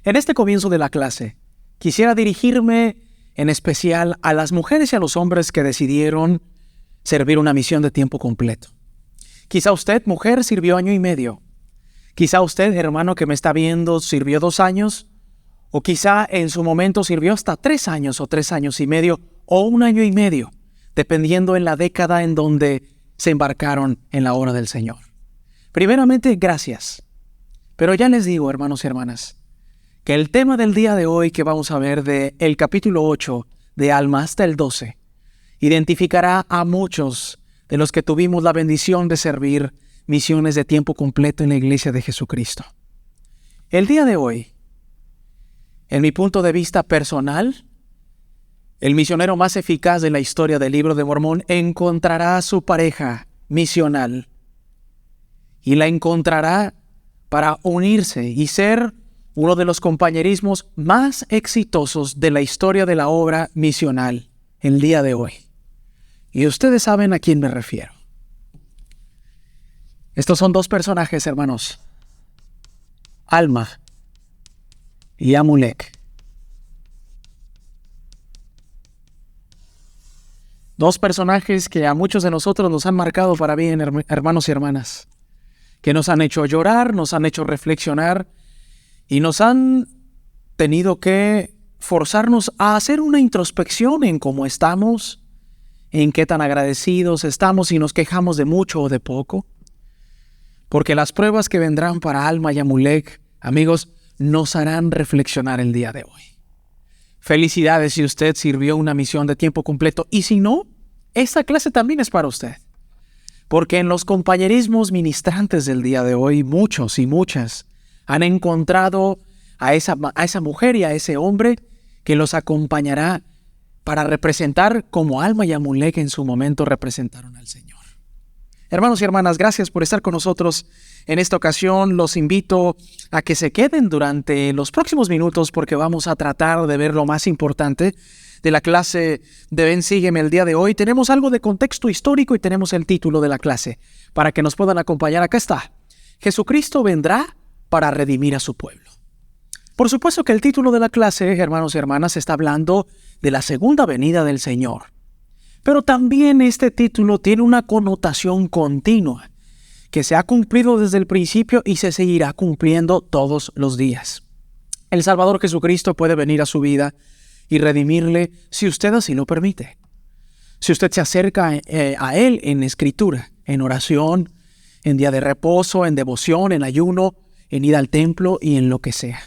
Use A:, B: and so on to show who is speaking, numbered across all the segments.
A: En este comienzo de la clase, quisiera dirigirme en especial a las mujeres y a los hombres que decidieron servir una misión de tiempo completo. Quizá usted, mujer, sirvió 1 año y medio. Quizá usted, hermano que me está viendo, sirvió 2 años. O quizá en su momento sirvió hasta 3 años o 3 años y medio o 1 año y medio, dependiendo en la década en donde se embarcaron en la obra del Señor. Primeramente, gracias. Pero ya les digo, hermanos y hermanas, que el tema del día de hoy que vamos a ver del capítulo 8 de Alma hasta el 12, identificará a muchos de los que tuvimos la bendición de servir misiones de tiempo completo en la Iglesia de Jesucristo. El día de hoy, en mi punto de vista personal, el misionero más eficaz de la historia del Libro de Mormón encontrará a su pareja misional y la encontrará para unirse y ser uno de los compañerismos más exitosos de la historia de la obra misional el día de hoy. Y ustedes saben a quién me refiero. Estos son 2 personajes, hermanos. Alma y Amulek. 2 personajes que a muchos de nosotros nos han marcado para bien, hermanos y hermanas. Que nos han hecho llorar, nos han hecho reflexionar y nos han tenido que forzarnos a hacer una introspección en cómo estamos, en qué tan agradecidos estamos, si nos quejamos de mucho o de poco. Porque las pruebas que vendrán para Alma y Amulek, amigos, nos harán reflexionar el día de hoy. Felicidades si usted sirvió una misión de tiempo completo. Y si no, esta clase también es para usted. Porque en los compañerismos ministrantes del día de hoy, muchos y muchas han encontrado a esa mujer y a ese hombre que los acompañará para representar como Alma y Amulek en su momento representaron al Señor. Hermanos y hermanas, gracias por estar con nosotros en esta ocasión. Los invito a que se queden durante los próximos minutos porque vamos a tratar de ver lo más importante de la clase de Ven, Sígueme el día de hoy. Tenemos algo de contexto histórico y tenemos el título de la clase para que nos puedan acompañar. Acá está. Jesucristo vendrá para redimir a su pueblo. Por supuesto que el título de la clase, hermanos y hermanas, está hablando de la segunda venida del Señor. Pero también este título tiene una connotación continua que se ha cumplido desde el principio y se seguirá cumpliendo todos los días. El Salvador Jesucristo puede venir a su vida y redimirle si usted así lo permite. Si usted se acerca a Él en escritura, en oración, en día de reposo, en devoción, en ayuno, en ir al templo y en lo que sea.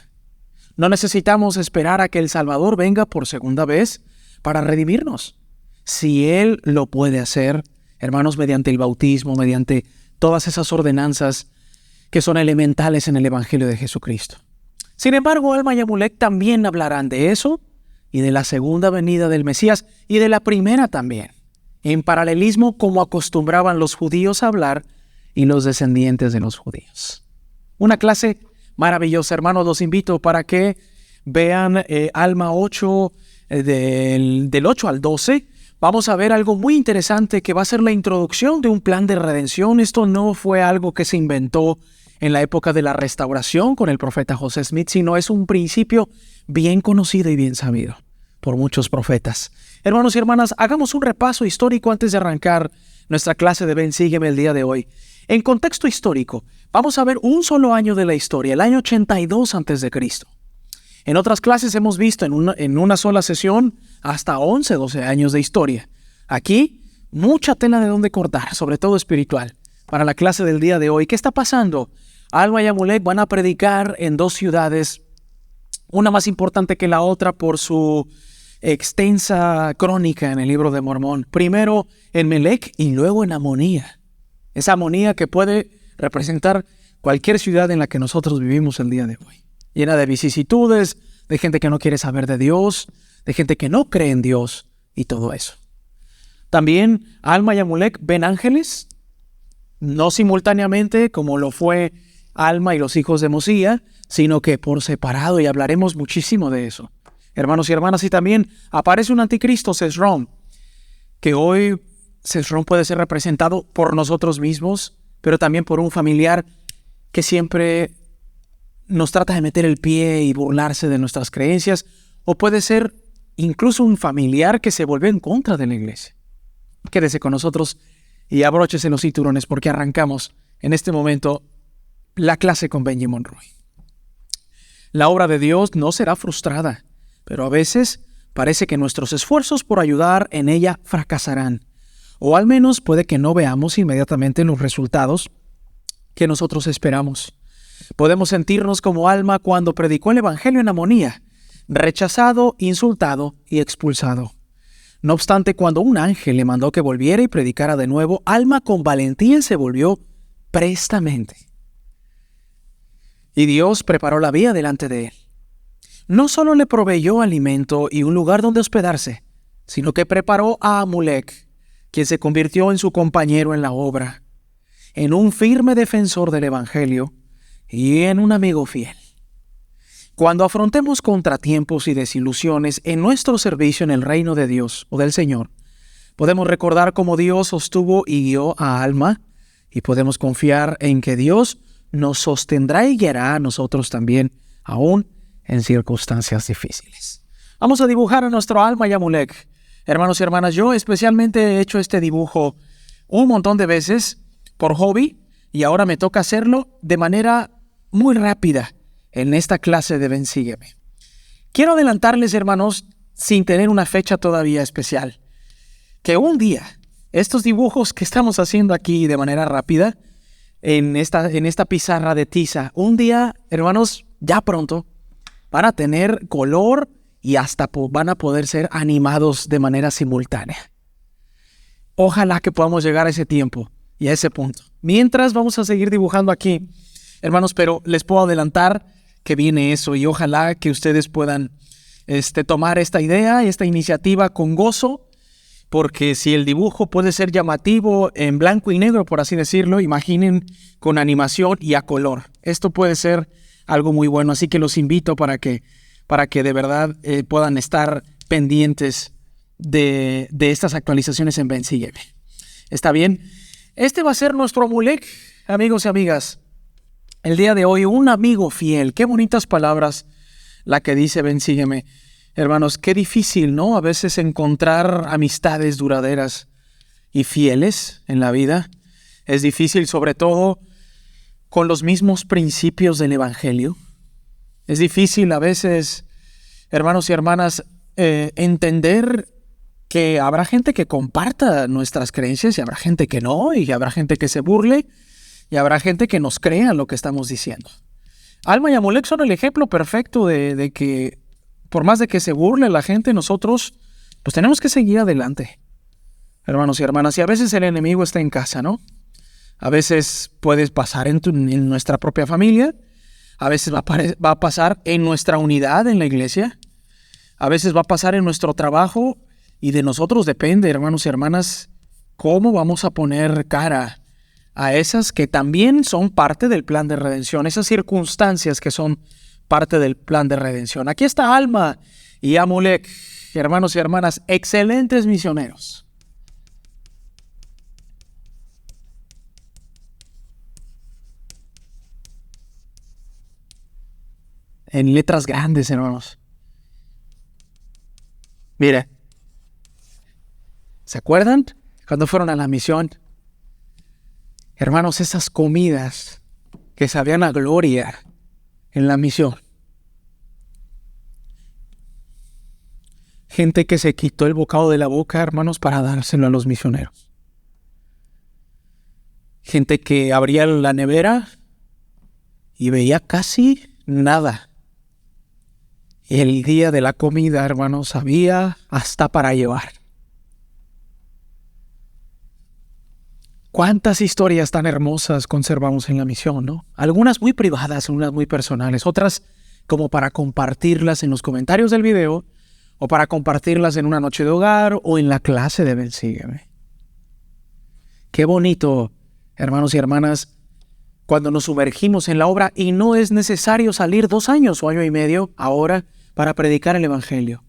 A: No necesitamos esperar a que el Salvador venga por segunda vez para redimirnos. Si Él lo puede hacer, hermanos, mediante el bautismo, mediante todas esas ordenanzas que son elementales en el Evangelio de Jesucristo. Sin embargo, Alma y Amulek también hablarán de eso y de la segunda venida del Mesías y de la primera también, en paralelismo como acostumbraban los judíos a hablar y los descendientes de los judíos. Una clase maravillosa, hermanos, los invito para que vean Alma 8, del 8 al 12. Vamos a ver algo muy interesante que va a ser la introducción de un plan de redención. Esto no fue algo que se inventó en la época de la restauración con el profeta José Smith, sino es un principio bien conocido y bien sabido por muchos profetas. Hermanos y hermanas, hagamos un repaso histórico antes de arrancar nuestra clase de Ven, Sígueme el día de hoy. En contexto histórico, vamos a ver un solo año de la historia, el año 82 a.C. En otras clases hemos visto en una sola sesión hasta 11, 12 años de historia. Aquí, mucha tela de donde cortar, sobre todo espiritual. Para la clase del día de hoy, ¿qué está pasando? Alma y Amulek van a predicar en 2 ciudades, una más importante que la otra por su extensa crónica en el Libro de Mormón. Primero en Melec y luego en Amonía. Esa Amonía que puede representar cualquier ciudad en la que nosotros vivimos el día de hoy. Llena de vicisitudes, de gente que no quiere saber de Dios, de gente que no cree en Dios y todo eso. También Alma y Amulek ven ángeles, no simultáneamente como lo fue Alma y los hijos de Mosía, sino que por separado, y hablaremos muchísimo de eso. Hermanos y hermanas, y también aparece un anticristo, Sesrom, que hoy Sesrom puede ser representado por nosotros mismos, pero también por un familiar que siempre nos trata de meter el pie y burlarse de nuestras creencias, o puede ser incluso un familiar que se vuelve en contra de la iglesia. Quédese con nosotros y abróchese los cinturones porque arrancamos en este momento la clase con Benji Monroy. La obra de Dios no será frustrada, pero a veces parece que nuestros esfuerzos por ayudar en ella fracasarán, o al menos puede que no veamos inmediatamente los resultados que nosotros esperamos. Podemos sentirnos como Alma cuando predicó el Evangelio en Amonía, rechazado, insultado y expulsado. No obstante, cuando un ángel le mandó que volviera y predicara de nuevo, Alma con valentía se volvió prestamente. Y Dios preparó la vía delante de él. No solo le proveyó alimento y un lugar donde hospedarse, sino que preparó a Amulek, quien se convirtió en su compañero en la obra, en un firme defensor del Evangelio y en un amigo fiel. Cuando afrontemos contratiempos y desilusiones en nuestro servicio en el reino de Dios o del Señor, podemos recordar cómo Dios sostuvo y guió a Alma, y podemos confiar en que Dios nos sostendrá y guiará a nosotros también, aún en circunstancias difíciles. Vamos a dibujar a nuestro Alma y Amulek. Hermanos y hermanas, yo especialmente he hecho este dibujo un montón de veces por hobby, y ahora me toca hacerlo de manera muy rápida en esta clase de Ven, Sígueme. Quiero adelantarles, hermanos, sin tener una fecha todavía especial, que un día estos dibujos que estamos haciendo aquí de manera rápida en esta pizarra de tiza, un día, hermanos, ya pronto van a tener color y hasta van a poder ser animados de manera simultánea. Ojalá que podamos llegar a ese tiempo y a ese punto. Mientras vamos a seguir dibujando aquí, hermanos, pero les puedo adelantar que viene eso, y ojalá que ustedes puedan tomar esta idea y esta iniciativa con gozo, porque si el dibujo puede ser llamativo en blanco y negro, por así decirlo, imaginen con animación y a color. Esto puede ser algo muy bueno, así que los invito para que de verdad puedan estar pendientes de estas actualizaciones en Ven, Sígueme. ¿Está bien? Este va a ser nuestro Amulek, amigos y amigas. El día de hoy, un amigo fiel. Qué bonitas palabras la que dice Ven, Sígueme. Hermanos, qué difícil, ¿no? A veces encontrar amistades duraderas y fieles en la vida. Es difícil, sobre todo, con los mismos principios del Evangelio. Es difícil a veces, hermanos y hermanas, entender que habrá gente que comparta nuestras creencias y habrá gente que no, y habrá gente que se burle, y habrá gente que nos crea lo que estamos diciendo. Alma y Amulek son el ejemplo perfecto de que, por más de que se burle la gente, nosotros pues tenemos que seguir adelante, hermanos y hermanas. Y a veces el enemigo está en casa, ¿no? A veces puede pasar en nuestra propia familia, a veces va a pasar en nuestra unidad en la iglesia, a veces va a pasar en nuestro trabajo, y de nosotros depende, hermanos y hermanas, cómo vamos a poner cara a esas que también son parte del plan de redención, esas circunstancias que son parte del plan de redención. Aquí está Alma y Amulek, hermanos y hermanas, excelentes misioneros. En letras grandes, hermanos. Mire, ¿se acuerdan cuando fueron a la misión? Hermanos, esas comidas que sabían a gloria en la misión. Gente que se quitó el bocado de la boca, hermanos, para dárselo a los misioneros. Gente que abría la nevera y veía casi nada. El día de la comida, hermanos, había hasta para llevar. ¿Cuántas historias tan hermosas conservamos en la misión, no? Algunas muy privadas, algunas muy personales, otras como para compartirlas en los comentarios del video, o para compartirlas en una noche de hogar, o en la clase de Ven, Sígueme. Qué bonito, hermanos y hermanas, cuando nos sumergimos en la obra y no es necesario salir 2 años o año y medio ahora para predicar el Evangelio.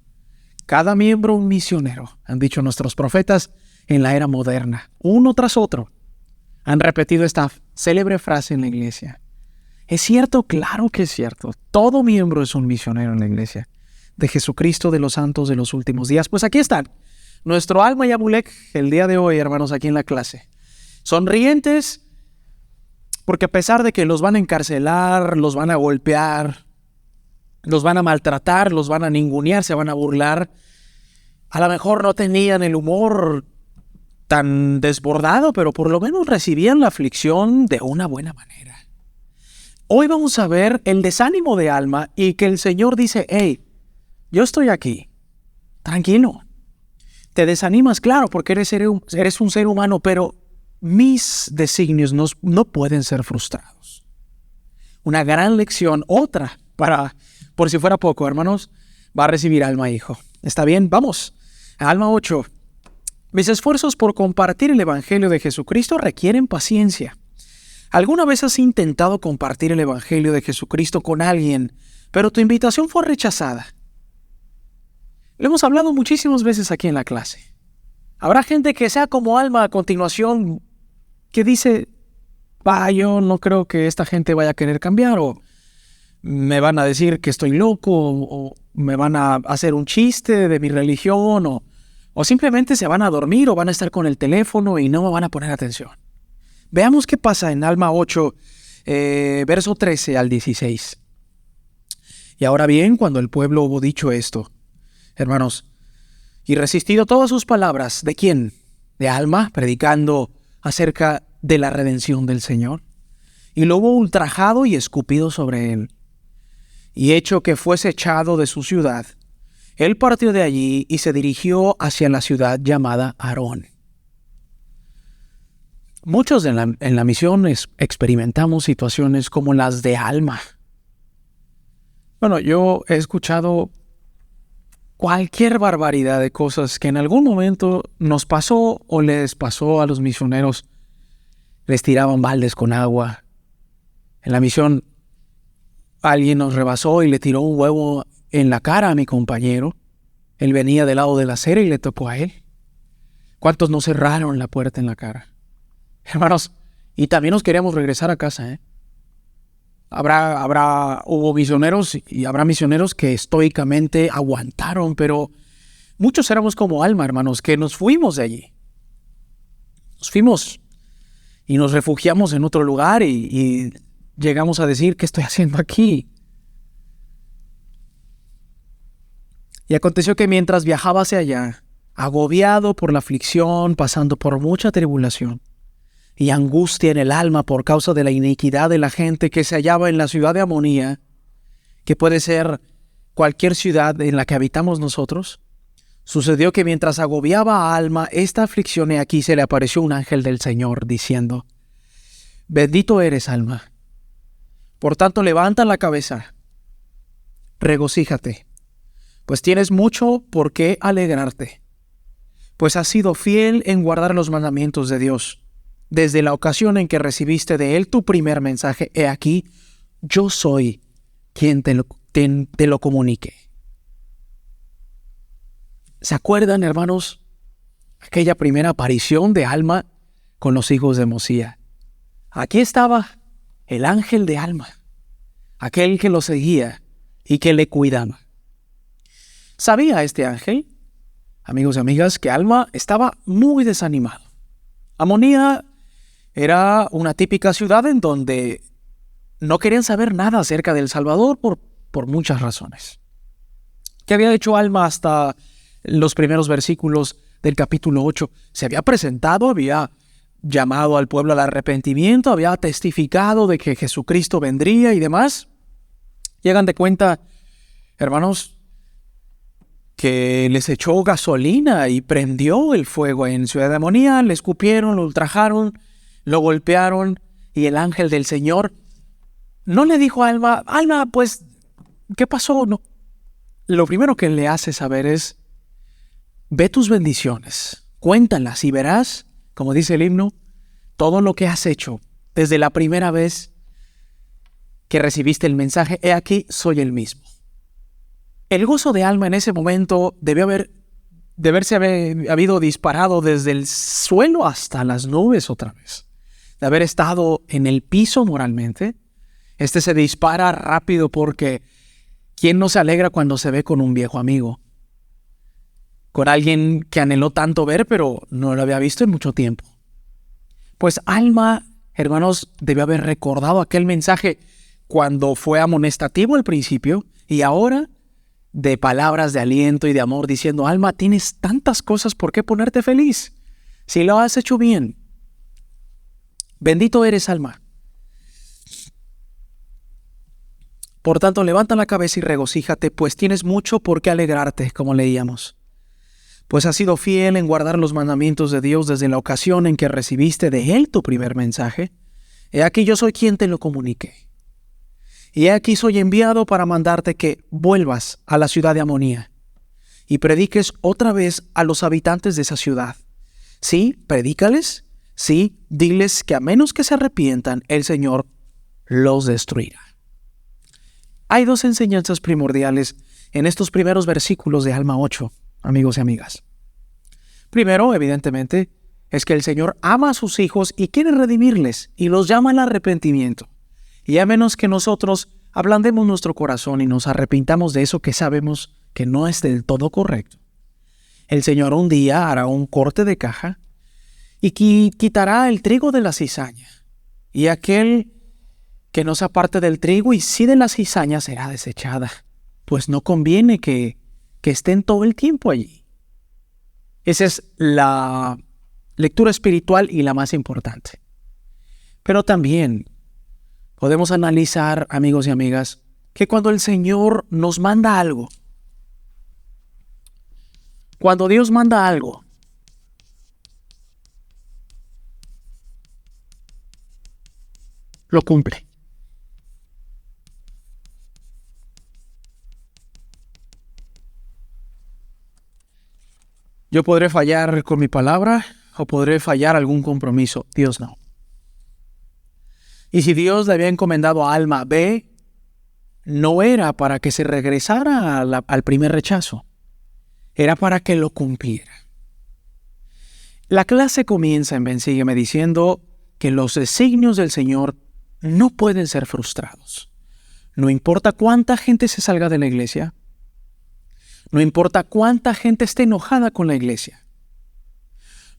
A: Cada miembro un misionero, han dicho nuestros profetas en la era moderna, uno tras otro. Han repetido esta célebre frase en la iglesia. ¿Es cierto? Claro que es cierto. Todo miembro es un misionero en la iglesia de Jesucristo de los santos de los últimos días. Pues aquí están, nuestro Alma y Amulek, el día de hoy, hermanos, aquí en la clase. Sonrientes, porque a pesar de que los van a encarcelar, los van a golpear, los van a maltratar, los van a ningunear, se van a burlar, a lo mejor no tenían el humor tan desbordado, pero por lo menos recibían la aflicción de una buena manera. Hoy vamos a ver el desánimo de Alma y que el Señor dice, hey, yo estoy aquí, tranquilo. Te desanimas, claro, porque eres un ser humano, pero mis designios no pueden ser frustrados. Una gran lección, otra, por si fuera poco, hermanos, va a recibir Alma hijo. ¿Está bien? Vamos. Alma 8. Mis esfuerzos por compartir el Evangelio de Jesucristo requieren paciencia. ¿Alguna vez has intentado compartir el Evangelio de Jesucristo con alguien, pero tu invitación fue rechazada? Lo hemos hablado muchísimas veces aquí en la clase. Habrá gente que sea como Alma a continuación, que dice, yo no creo que esta gente vaya a querer cambiar, o me van a decir que estoy loco, o me van a hacer un chiste de mi religión, o simplemente se van a dormir, o van a estar con el teléfono y no me van a poner atención. Veamos qué pasa en Alma 8, verso 13 al 16. Y ahora bien, cuando el pueblo hubo dicho esto, hermanos, y resistido todas sus palabras, ¿de quién? De Alma, predicando acerca de la redención del Señor. Y lo hubo ultrajado y escupido sobre él. Y hecho que fuese echado de su ciudad, él partió de allí y se dirigió hacia la ciudad llamada Arón. Muchos en la misión experimentamos situaciones como las de Alma. Bueno, yo he escuchado cualquier barbaridad de cosas que en algún momento nos pasó o les pasó a los misioneros. Les tiraban baldes con agua. En la misión alguien nos rebasó y le tiró un huevo en la cara a mi compañero. Él venía del lado de la acera y le tocó a él. ¿Cuántos nos cerraron la puerta en la cara? Hermanos, y también nos queríamos regresar a casa, ¿eh? Hubo misioneros y habrá misioneros que estoicamente aguantaron, pero muchos éramos como Alma, hermanos, que nos fuimos de allí. Nos fuimos y nos refugiamos en otro lugar y llegamos a decir, ¿qué estoy haciendo aquí? Y aconteció que mientras viajaba hacia allá, agobiado por la aflicción, pasando por mucha tribulación y angustia en el alma por causa de la iniquidad de la gente que se hallaba en la ciudad de Amonía, que puede ser cualquier ciudad en la que habitamos nosotros, sucedió que mientras agobiaba a Alma esta aflicción, y aquí se le apareció un ángel del Señor diciendo, bendito eres, Alma. Por tanto, levanta la cabeza, regocíjate, pues tienes mucho por qué alegrarte, pues has sido fiel en guardar los mandamientos de Dios. Desde la ocasión en que recibiste de Él tu primer mensaje, he aquí, yo soy quien te lo comunique. ¿Se acuerdan, hermanos, aquella primera aparición de Alma con los hijos de Mosía? Aquí estaba el ángel de Alma, aquel que lo seguía y que le cuidaba. ¿Sabía este ángel, amigos y amigas, que Alma estaba muy desanimado? Amonía era una típica ciudad en donde no querían saber nada acerca del Salvador por muchas razones. ¿Qué había hecho Alma hasta los primeros versículos del capítulo 8? Se había presentado, había llamado al pueblo al arrepentimiento, había testificado de que Jesucristo vendría y demás. Llegan de cuenta, hermanos, que les echó gasolina y prendió el fuego en Ciudad de Amonía, le escupieron, lo ultrajaron, lo golpearon, y el ángel del Señor no le dijo a Alma, pues, ¿qué pasó? No. Lo primero que le hace saber es, ve tus bendiciones, cuéntalas y verás, como dice el himno, todo lo que has hecho desde la primera vez que recibiste el mensaje, he aquí, soy el mismo. El gozo de Alma en ese momento debió habido disparado desde el suelo hasta las nubes otra vez. De haber estado en el piso moralmente Este se dispara rápido porque ¿quién no se alegra cuando se ve con un viejo amigo? Con alguien que anheló tanto ver, pero no lo había visto en mucho tiempo. Pues Alma, hermanos, debió haber recordado aquel mensaje cuando fue amonestativo al principio y ahora de palabras de aliento y de amor diciendo: Alma, tienes tantas cosas por qué ponerte feliz si lo has hecho bien. Bendito eres, Alma. Por tanto, levanta la cabeza y regocíjate, pues tienes mucho por qué alegrarte, como leíamos. Pues has sido fiel en guardar los mandamientos de Dios desde la ocasión en que recibiste de Él tu primer mensaje. He aquí yo soy quien te lo comunique. Y he aquí soy enviado para mandarte que vuelvas a la ciudad de Amonía y prediques otra vez a los habitantes de esa ciudad. Sí, predícales, sí, diles que a menos que se arrepientan, el Señor los destruirá. Hay dos enseñanzas primordiales en estos primeros versículos de Alma 8, amigos y amigas. Primero, evidentemente, es que el Señor ama a sus hijos y quiere redimirles y los llama al arrepentimiento. Y a menos que nosotros ablandemos nuestro corazón y nos arrepintamos de eso que sabemos que no es del todo correcto, el Señor un día hará un corte de caja y quitará el trigo de la cizaña. Y aquel que no se aparte del trigo y sí de la cizaña será desechada, pues no conviene que estén todo el tiempo allí. Esa es la lectura espiritual y la más importante. Pero también podemos analizar, amigos y amigas, que cuando el Señor nos manda algo, cuando Dios manda algo, lo cumple. Yo podré fallar con mi palabra o podré fallar algún compromiso. Dios no. Y si Dios le había encomendado a Alma, ve, no era para que se regresara al primer rechazo. Era para que lo cumpliera. La clase comienza en Sígueme diciendo que los designios del Señor no pueden ser frustrados. No importa cuánta gente se salga de la iglesia, no importa cuánta gente esté enojada con la iglesia,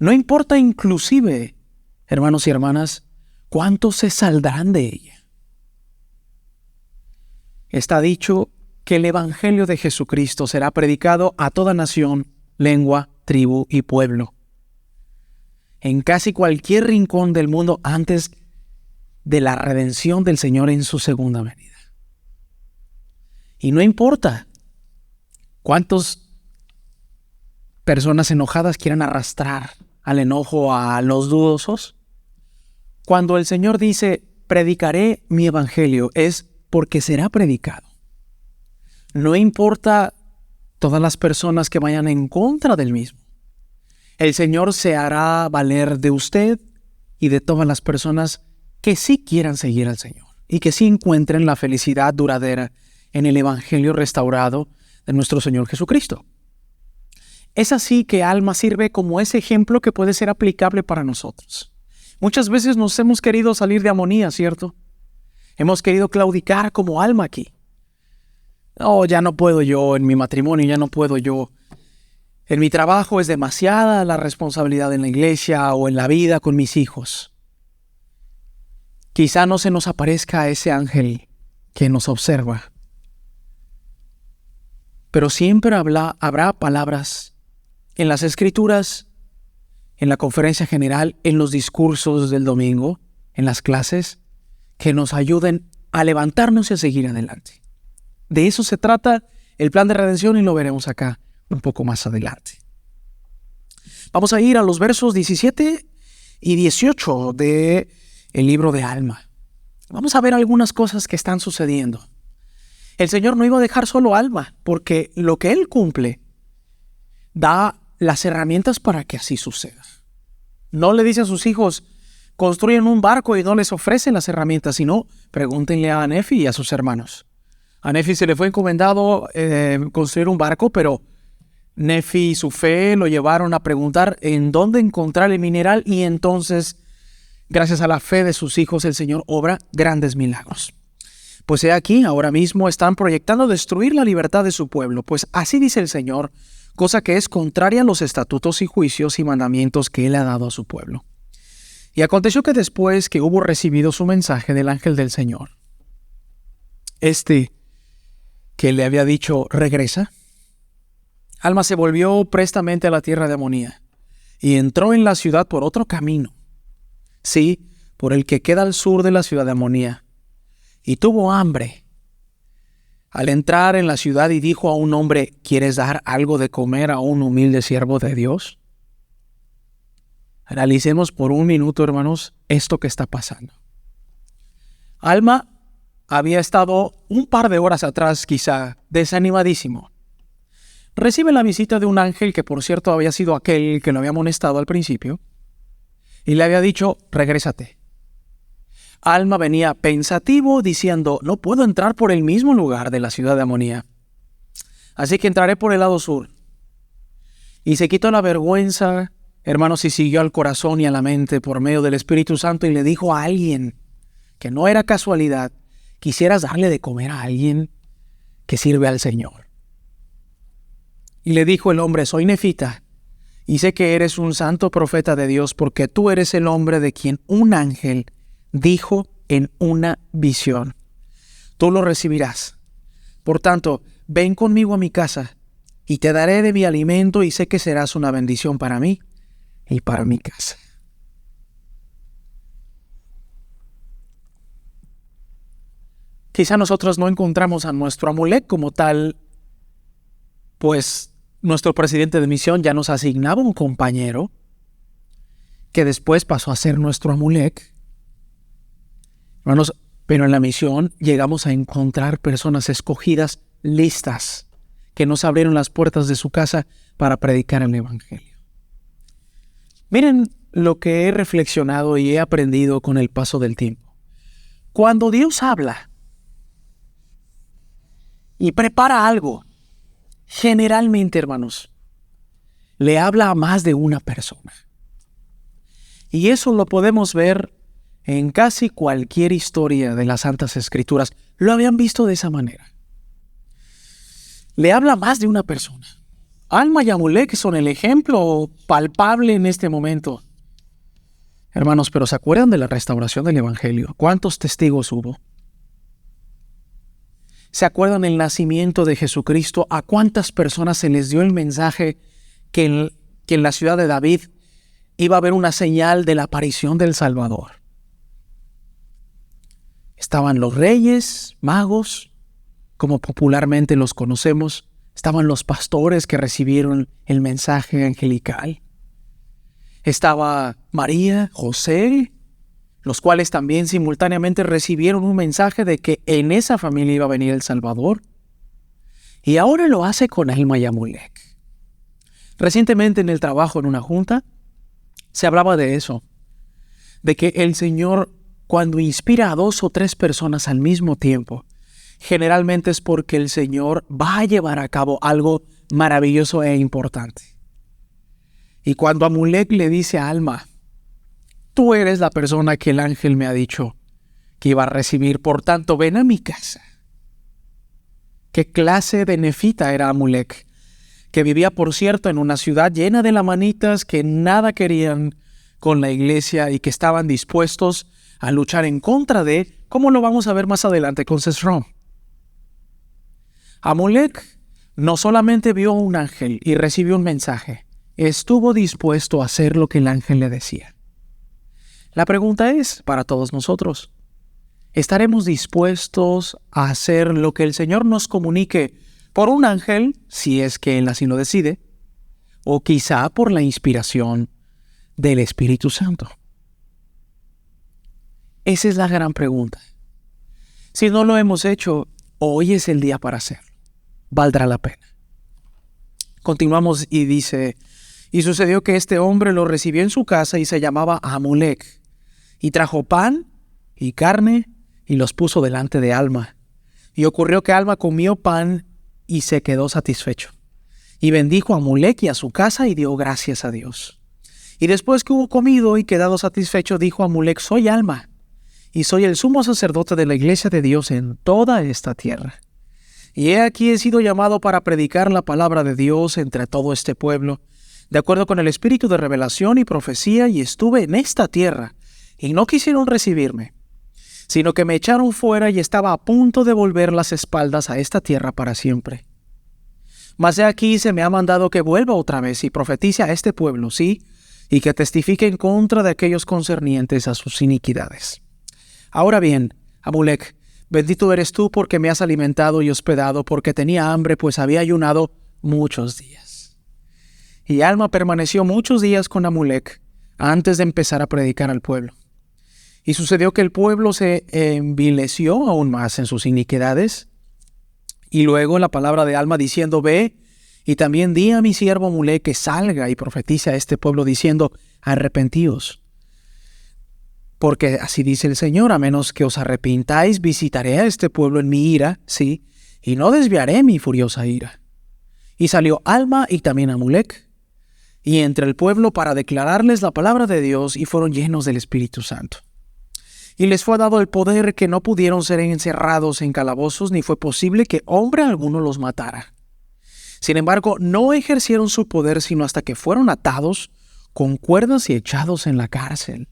A: no importa inclusive, hermanos y hermanas, cuántos se saldrán de ella. Está dicho que el Evangelio de Jesucristo será predicado a toda nación, lengua, tribu y pueblo, en casi cualquier rincón del mundo antes de la redención del Señor en su segunda venida. Y no importa cuántas personas enojadas quieran arrastrar al enojo a los dudosos, cuando el Señor dice, predicaré mi evangelio, es porque será predicado. No importa todas las personas que vayan en contra del mismo. El Señor se hará valer de usted y de todas las personas que sí quieran seguir al Señor y que sí encuentren la felicidad duradera en el evangelio restaurado de nuestro Señor Jesucristo. Es así que Alma sirve como ese ejemplo que puede ser aplicable para nosotros. Muchas veces nos hemos querido salir de Amonía, ¿cierto? Hemos querido claudicar como Alma aquí. Oh, ya no puedo yo en mi matrimonio, ya no puedo yo. En mi trabajo es demasiada la responsabilidad en la iglesia o en la vida con mis hijos. Quizá no se nos aparezca ese ángel que nos observa. Pero siempre habrá palabras en las Escrituras, en la conferencia general, en los discursos del domingo, en las clases, que nos ayuden a levantarnos y a seguir adelante. De eso se trata el plan de redención y lo veremos acá un poco más adelante. Vamos a ir a los versos 17 y 18 del libro de Alma. Vamos a ver algunas cosas que están sucediendo. El Señor no iba a dejar solo a Alma, porque lo que Él cumple da las herramientas para que así suceda. No le dice a sus hijos, construyen un barco y no les ofrecen las herramientas, sino pregúntenle a Nefi y a sus hermanos. A Nefi se le fue encomendado construir un barco, pero Nefi y su fe lo llevaron a preguntar en dónde encontrar el mineral y entonces, gracias a la fe de sus hijos, el Señor obra grandes milagros. Pues he aquí, ahora mismo están proyectando destruir la libertad de su pueblo, pues así dice el Señor, cosa que es contraria a los estatutos y juicios y mandamientos que Él ha dado a su pueblo. Y aconteció que después que hubo recibido su mensaje del ángel del Señor, que le había dicho, regresa, Alma se volvió prestamente a la tierra de Amonía, y entró en la ciudad por otro camino, sí, por el que queda al sur de la ciudad de Amonía, y tuvo hambre. Al entrar en la ciudad y dijo a un hombre, ¿quieres dar algo de comer a un humilde siervo de Dios? Analicemos por un minuto, hermanos, esto que está pasando. Alma había estado un par de horas atrás, quizá, desanimadísimo. Recibe la visita de un ángel que, por cierto, había sido aquel que lo había amonestado al principio, y le había dicho, regrésate. Alma venía pensativo diciendo, no puedo entrar por el mismo lugar de la ciudad de Amonía, así que entraré por el lado sur. Y se quitó la vergüenza, hermanos, y siguió al corazón y a la mente por medio del Espíritu Santo y le dijo a alguien que no era casualidad, ¿quisieras darle de comer a alguien que sirve al Señor? Y le dijo el hombre, soy nefita, y sé que eres un santo profeta de Dios, porque tú eres el hombre de quien un ángel dijo en una visión, tú lo recibirás. Por tanto, ven conmigo a mi casa, y te daré de mi alimento, y sé que serás una bendición para mí y para mi casa. Quizá nosotros no encontramos a nuestro Amulek como tal, pues nuestro presidente de misión ya nos asignaba un compañero que después pasó a ser nuestro Amulek. Hermanos, pero en la misión llegamos a encontrar personas escogidas, listas, que nos abrieron las puertas de su casa para predicar el Evangelio. Miren lo que he reflexionado y he aprendido con el paso del tiempo. Cuando Dios habla y prepara algo, generalmente, hermanos, le habla a más de una persona. Y eso lo podemos ver en casi cualquier historia de las Santas Escrituras. Lo habían visto de esa manera. Le habla a más de una persona. Alma y Amulek son el ejemplo palpable en este momento. Hermanos, pero ¿se acuerdan de la restauración del Evangelio? ¿Cuántos testigos hubo? ¿Se acuerdan del nacimiento de Jesucristo? ¿A cuántas personas se les dio el mensaje que en la ciudad de David iba a haber una señal de la aparición del Salvador? Estaban los reyes, magos, como popularmente los conocemos. Estaban los pastores que recibieron el mensaje angelical. Estaba María, José, los cuales también simultáneamente recibieron un mensaje de que en esa familia iba a venir el Salvador. Y ahora lo hace con Alma y Amulek. Recientemente en el trabajo, en una junta, se hablaba de eso, de que el Señor, cuando inspira a 2 o 3 personas al mismo tiempo, generalmente es porque el Señor va a llevar a cabo algo maravilloso e importante. Y cuando Amulek le dice a Alma, tú eres la persona que el ángel me ha dicho que iba a recibir, por tanto ven a mi casa. ¿Qué clase de nefita era Amulek? Que vivía, por cierto, en una ciudad llena de lamanitas que nada querían con la iglesia y que estaban dispuestos a luchar en contra de, como lo vamos a ver más adelante con Sesrom. Amulek no solamente vio un ángel y recibió un mensaje, estuvo dispuesto a hacer lo que el ángel le decía. La pregunta es, para todos nosotros, ¿estaremos dispuestos a hacer lo que el Señor nos comunique por un ángel, si es que Él así lo decide, o quizá por la inspiración del Espíritu Santo? Esa es la gran pregunta. Si no lo hemos hecho, hoy es el día para hacerlo. Valdrá la pena. Continuamos y dice, y sucedió que este hombre lo recibió en su casa y se llamaba Amulek, y trajo pan y carne y los puso delante de Alma. Y ocurrió que Alma comió pan y se quedó satisfecho. Y bendijo a Amulek y a su casa y dio gracias a Dios. Y después que hubo comido y quedado satisfecho, dijo a Amulek, soy Alma, y soy el sumo sacerdote de la iglesia de Dios en toda esta tierra. Y he aquí he sido llamado para predicar la palabra de Dios entre todo este pueblo, de acuerdo con el espíritu de revelación y profecía, y estuve en esta tierra, y no quisieron recibirme, sino que me echaron fuera y estaba a punto de volver las espaldas a esta tierra para siempre. Mas he aquí se me ha mandado que vuelva otra vez y profetice a este pueblo, sí, y que testifique en contra de aquellos concernientes a sus iniquidades. Ahora bien, Amulec, bendito eres tú porque me has alimentado y hospedado, porque tenía hambre, pues había ayunado muchos días. Y Alma permaneció muchos días con Amulec antes de empezar a predicar al pueblo. Y sucedió que el pueblo se envileció aún más en sus iniquidades. Y luego la palabra de Alma diciendo, ve, y también di a mi siervo Amulec que salga y profetice a este pueblo diciendo, arrepentíos. Porque así dice el Señor, a menos que os arrepintáis, visitaré a este pueblo en mi ira, sí, y no desviaré mi furiosa ira. Y salió Alma y también Amulec, y entre el pueblo para declararles la palabra de Dios, y fueron llenos del Espíritu Santo. Y les fue dado el poder que no pudieron ser encerrados en calabozos, ni fue posible que hombre alguno los matara. Sin embargo, no ejercieron su poder sino hasta que fueron atados con cuerdas y echados en la cárcel.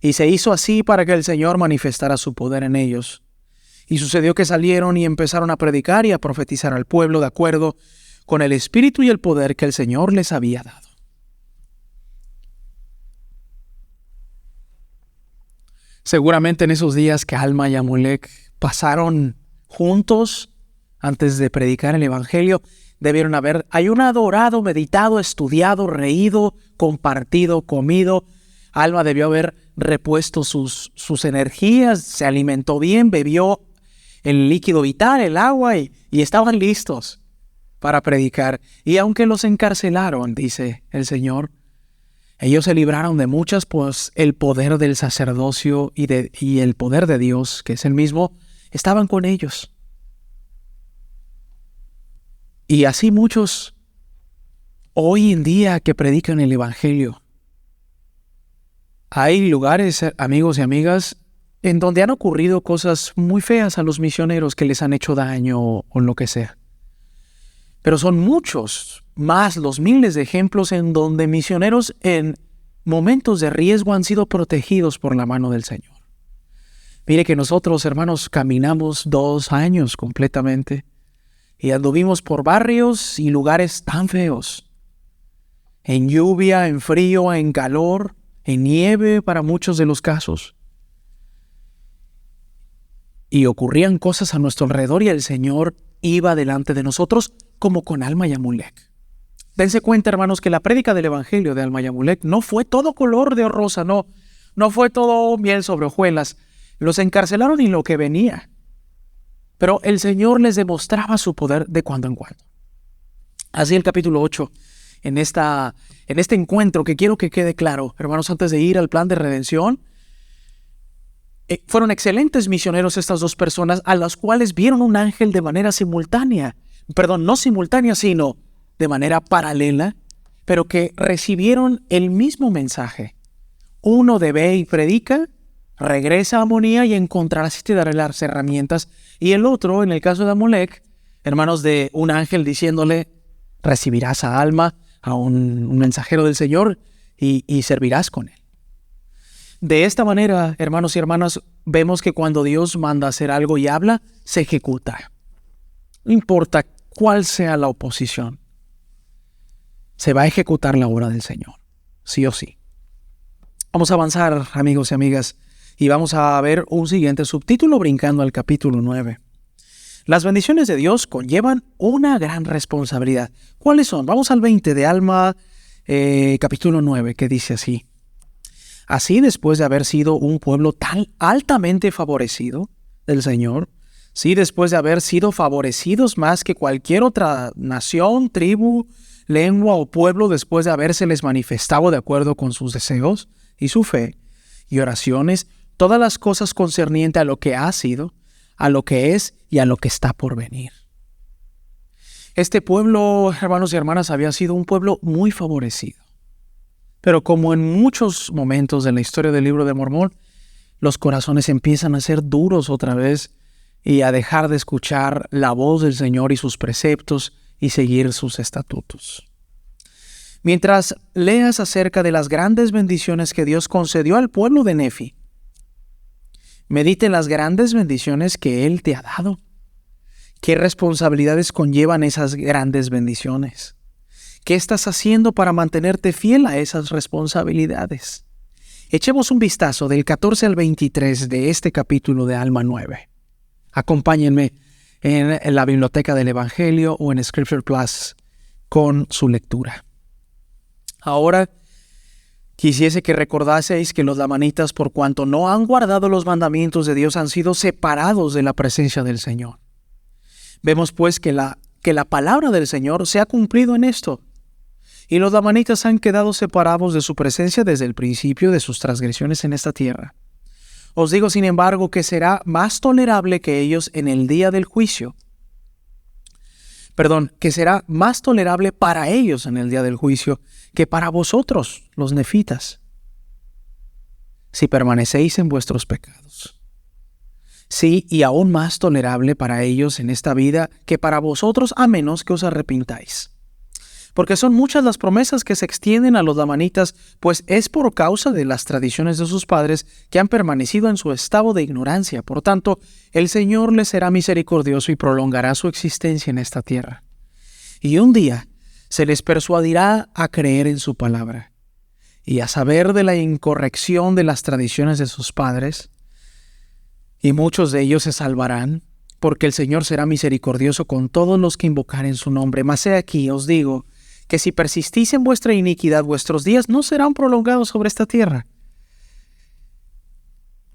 A: Y se hizo así para que el Señor manifestara su poder en ellos. Y sucedió que salieron y empezaron a predicar y a profetizar al pueblo de acuerdo con el espíritu y el poder que el Señor les había dado. Seguramente en esos días que Alma y Amulec pasaron juntos antes de predicar el Evangelio, debieron haber ayunado, orado, meditado, estudiado, reído, compartido, comido. Alma debió haber repuesto sus energías, se alimentó bien, bebió el líquido vital, el agua, y estaban listos para predicar. Y aunque los encarcelaron, dice el Señor, ellos se libraron de muchas, pues el poder del sacerdocio y el poder de Dios, que es el mismo, estaban con ellos. Y así muchos hoy en día que predican el Evangelio. Hay lugares, amigos y amigas, en donde han ocurrido cosas muy feas a los misioneros que les han hecho daño o lo que sea. Pero son muchos más los miles de ejemplos en donde misioneros en momentos de riesgo han sido protegidos por la mano del Señor. Mire que nosotros, hermanos, caminamos 2 años completamente y anduvimos por barrios y lugares tan feos. En lluvia, en frío, en calor, en nieve para muchos de los casos. Y ocurrían cosas a nuestro alrededor y el Señor iba delante de nosotros como con Alma y Amulec. Dense cuenta, hermanos, que la prédica del Evangelio de Alma y Amulec no fue todo color de rosa, no fue todo miel sobre hojuelas. Los encarcelaron y lo que venía. Pero el Señor les demostraba su poder de cuando en cuando. Así el capítulo 8, en este encuentro que quiero que quede claro, hermanos, antes de ir al plan de redención, fueron excelentes misioneros estas 2 personas a las cuales vieron un ángel de manera simultánea. Perdón, no simultánea, sino de manera paralela, pero que recibieron el mismo mensaje. Uno de ve y predica, regresa a Amonía y encontrarás y te daré las herramientas. Y el otro, en el caso de Amulec, hermanos, de un ángel diciéndole, recibirás a Alma, a un mensajero del Señor, y servirás con él. De esta manera, hermanos y hermanas, vemos que cuando Dios manda hacer algo y habla, se ejecuta. No importa cuál sea la oposición, se va a ejecutar la obra del Señor, sí o sí. Vamos a avanzar, amigos y amigas, y vamos a ver un siguiente subtítulo brincando al capítulo 9. Las bendiciones de Dios conllevan una gran responsabilidad. ¿Cuáles son? Vamos al 20 de Alma, capítulo 9, que dice así. Así, después de haber sido un pueblo tan altamente favorecido del Señor, sí, después de haber sido favorecidos más que cualquier otra nación, tribu, lengua o pueblo, después de habérseles manifestado de acuerdo con sus deseos y su fe y oraciones, todas las cosas concernientes a lo que ha sido, a lo que es y a lo que está por venir. Este pueblo, hermanos y hermanas, había sido un pueblo muy favorecido. Pero como en muchos momentos de la historia del libro de Mormón, los corazones empiezan a ser duros otra vez y a dejar de escuchar la voz del Señor y sus preceptos y seguir sus estatutos. Mientras leas acerca de las grandes bendiciones que Dios concedió al pueblo de Nefi, medite en las grandes bendiciones que Él te ha dado. ¿Qué responsabilidades conllevan esas grandes bendiciones? ¿Qué estás haciendo para mantenerte fiel a esas responsabilidades? Echemos un vistazo del 14 al 23 de este capítulo de Alma 9. Acompáñenme en la biblioteca del Evangelio o en Scripture Plus con su lectura. Ahora, quisiese que recordaseis que los lamanitas, por cuanto no han guardado los mandamientos de Dios, han sido separados de la presencia del Señor. Vemos pues que la palabra del Señor se ha cumplido en esto. Y los lamanitas han quedado separados de su presencia desde el principio de sus transgresiones en esta tierra. Os digo, sin embargo, que será más tolerable que ellos en el día del juicio. Que será más tolerable para ellos en el día del juicio que para vosotros, los nefitas, si permanecéis en vuestros pecados. Sí, y aún más tolerable para ellos en esta vida que para vosotros, a menos que os arrepintáis. Porque son muchas las promesas que se extienden a los lamanitas, pues es por causa de las tradiciones de sus padres que han permanecido en su estado de ignorancia. Por tanto, el Señor les será misericordioso y prolongará su existencia en esta tierra. Y un día se les persuadirá a creer en su palabra y a saber de la incorrección de las tradiciones de sus padres, y muchos de ellos se salvarán, porque el Señor será misericordioso con todos los que invocaren su nombre. Mas he aquí, os digo, que si persistís en vuestra iniquidad, vuestros días no serán prolongados sobre esta tierra.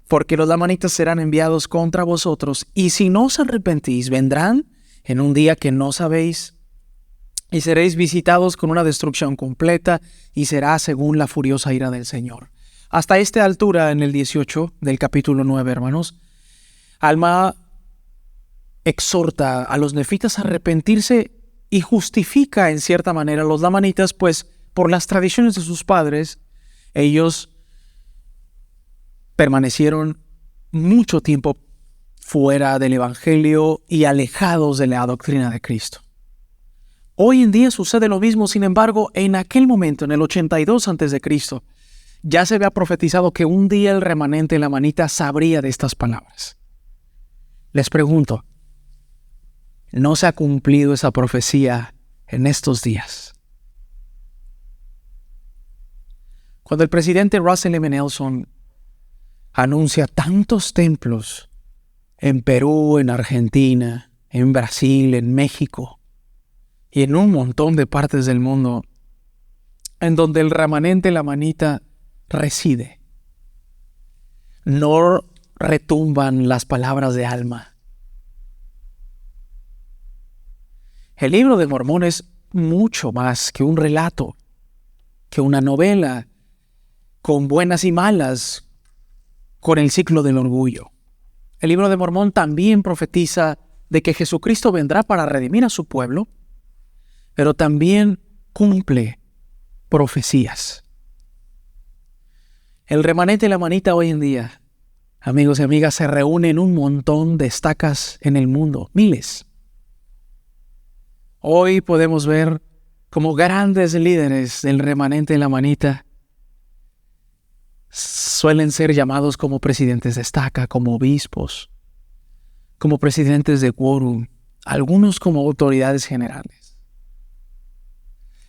A: Porque los lamanitas serán enviados contra vosotros, y si no os arrepentís, vendrán en un día que no sabéis, y seréis visitados con una destrucción completa, y será según la furiosa ira del Señor. Hasta esta altura, en el 18 del capítulo 9, hermanos, Alma exhorta a los nefitas a arrepentirse y justifica en cierta manera a los lamanitas, pues por las tradiciones de sus padres, ellos permanecieron mucho tiempo fuera del Evangelio y alejados de la doctrina de Cristo. Hoy en día sucede lo mismo, sin embargo, en aquel momento, en el 82 a.C., ya se había profetizado que un día el remanente lamanita sabría de estas palabras. Les pregunto, ¿no se ha cumplido esa profecía en estos días? Cuando el presidente Russell M. Nelson anuncia tantos templos en Perú, en Argentina, en Brasil, en México y en un montón de partes del mundo, en donde el remanente lamanita reside, no retumban las palabras de Alma. El libro de Mormón es mucho más que un relato, que una novela, con buenas y malas, con el ciclo del orgullo. El libro de Mormón también profetiza de que Jesucristo vendrá para redimir a su pueblo, pero también cumple profecías. El remanente lamanita hoy en día, amigos y amigas, se reúne en un montón de estacas en el mundo, miles. Hoy podemos ver como grandes líderes del remanente lamanita suelen ser llamados como presidentes de estaca, como obispos, como presidentes de quórum, algunos como autoridades generales.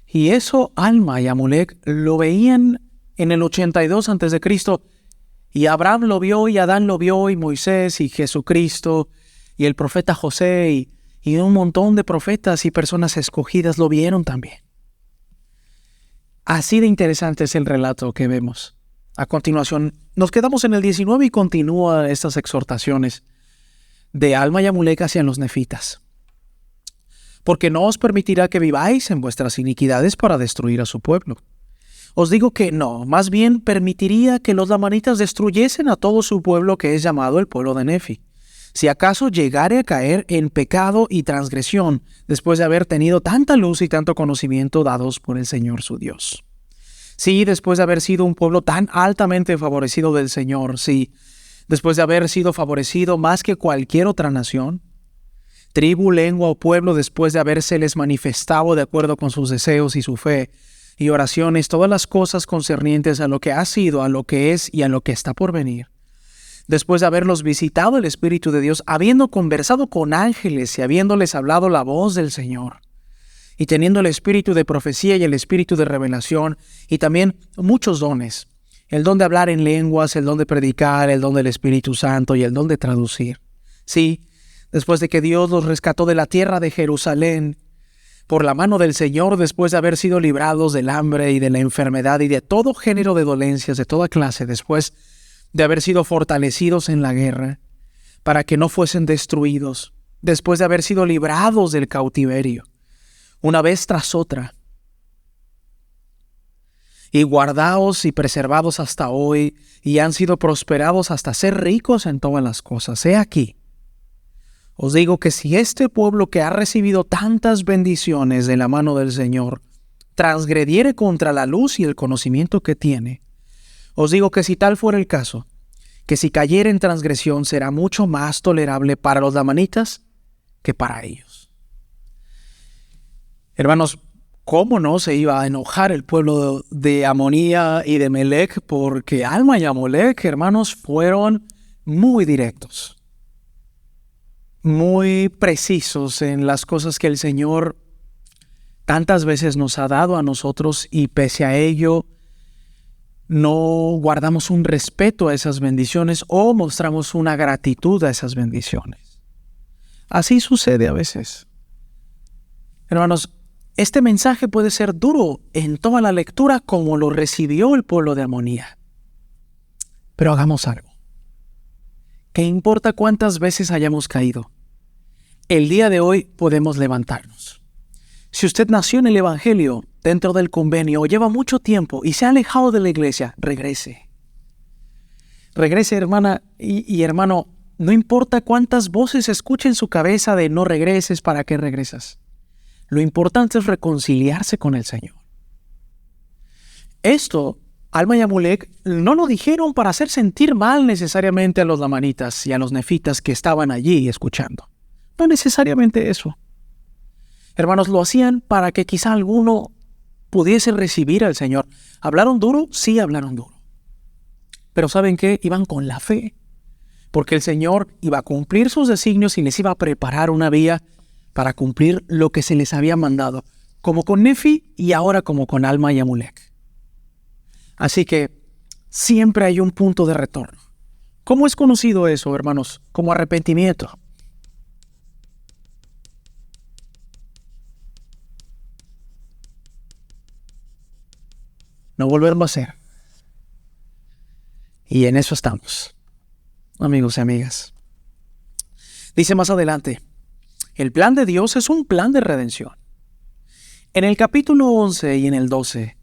A: Y eso Alma y Amulek lo veían en el 82 a.C., y Abraham lo vio, y Adán lo vio, y Moisés, y Jesucristo, y el profeta José, y un montón de profetas y personas escogidas lo vieron también. Así de interesante es el relato que vemos. A continuación, nos quedamos en el 19 y continúa estas exhortaciones de Alma y Amulek hacia los nefitas. Porque no os permitirá que viváis en vuestras iniquidades para destruir a su pueblo. Os digo que no, más bien permitiría que los lamanitas destruyesen a todo su pueblo que es llamado el pueblo de Nefi, si acaso llegare a caer en pecado y transgresión, después de haber tenido tanta luz y tanto conocimiento dados por el Señor su Dios. Sí, después de haber sido un pueblo tan altamente favorecido del Señor, sí, después de haber sido favorecido más que cualquier otra nación, tribu, lengua o pueblo, después de habérseles manifestado de acuerdo con sus deseos y su fe y oraciones, todas las cosas concernientes a lo que ha sido, a lo que es y a lo que está por venir. Después de haberlos visitado el Espíritu de Dios, habiendo conversado con ángeles y habiéndoles hablado la voz del Señor, y teniendo el espíritu de profecía y el espíritu de revelación, y también muchos dones, el don de hablar en lenguas, el don de predicar, el don del Espíritu Santo y el don de traducir. Sí, después de que Dios los rescató de la tierra de Jerusalén, por la mano del Señor, después de haber sido librados del hambre y de la enfermedad y de todo género de dolencias de toda clase, después de haber sido fortalecidos en la guerra, para que no fuesen destruidos, después de haber sido librados del cautiverio, una vez tras otra, y guardados y preservados hasta hoy, y han sido prosperados hasta ser ricos en todas las cosas. He aquí, os digo que si este pueblo que ha recibido tantas bendiciones de la mano del Señor transgrediere contra la luz y el conocimiento que tiene, os digo que si tal fuera el caso, que si cayere en transgresión será mucho más tolerable para los lamanitas que para ellos. Hermanos, ¿cómo no se iba a enojar el pueblo de Amonía y de Melec? Porque Alma y Amalec, hermanos, fueron muy directos, muy precisos en las cosas que el Señor tantas veces nos ha dado a nosotros, y pese a ello no guardamos un respeto a esas bendiciones o mostramos una gratitud a esas bendiciones. Así sucede a veces. Hermanos, este mensaje puede ser duro en toda la lectura como lo recibió el pueblo de Amonía. Pero hagamos algo. ¿Qué importa cuántas veces hayamos caído? El día de hoy podemos levantarnos. Si usted nació en el Evangelio, dentro del convenio, o lleva mucho tiempo y se ha alejado de la iglesia, regrese. Regrese, hermana y hermano. No importa cuántas voces escuche en su cabeza de no regreses, ¿para qué regresas? Lo importante es reconciliarse con el Señor. Esto, Alma y Amalec no lo dijeron para hacer sentir mal necesariamente a los lamanitas y a los nefitas que estaban allí escuchando. No necesariamente eso. Hermanos, lo hacían para que quizá alguno pudiese recibir al Señor. ¿Hablaron duro? Sí, hablaron duro. Pero ¿saben qué? Iban con la fe. Porque el Señor iba a cumplir sus designios y les iba a preparar una vía para cumplir lo que se les había mandado, como con Nefi y ahora como con Alma y Amalec. Así que siempre hay un punto de retorno. ¿Cómo es conocido eso, hermanos? Como arrepentimiento. No volverlo a hacer. Y en eso estamos, amigos y amigas. Dice más adelante, el plan de Dios es un plan de redención. En el capítulo 11 y en el 12,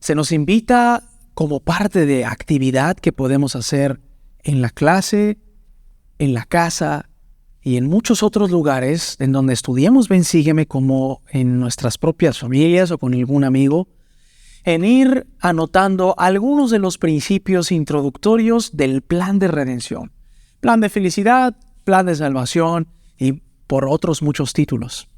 A: se nos invita como parte de actividad que podemos hacer en la clase, en la casa y en muchos otros lugares en donde estudiamos Ven Sígueme, como en nuestras propias familias o con algún amigo, en ir anotando algunos de los principios introductorios del plan de redención, plan de felicidad, plan de salvación y por otros muchos títulos.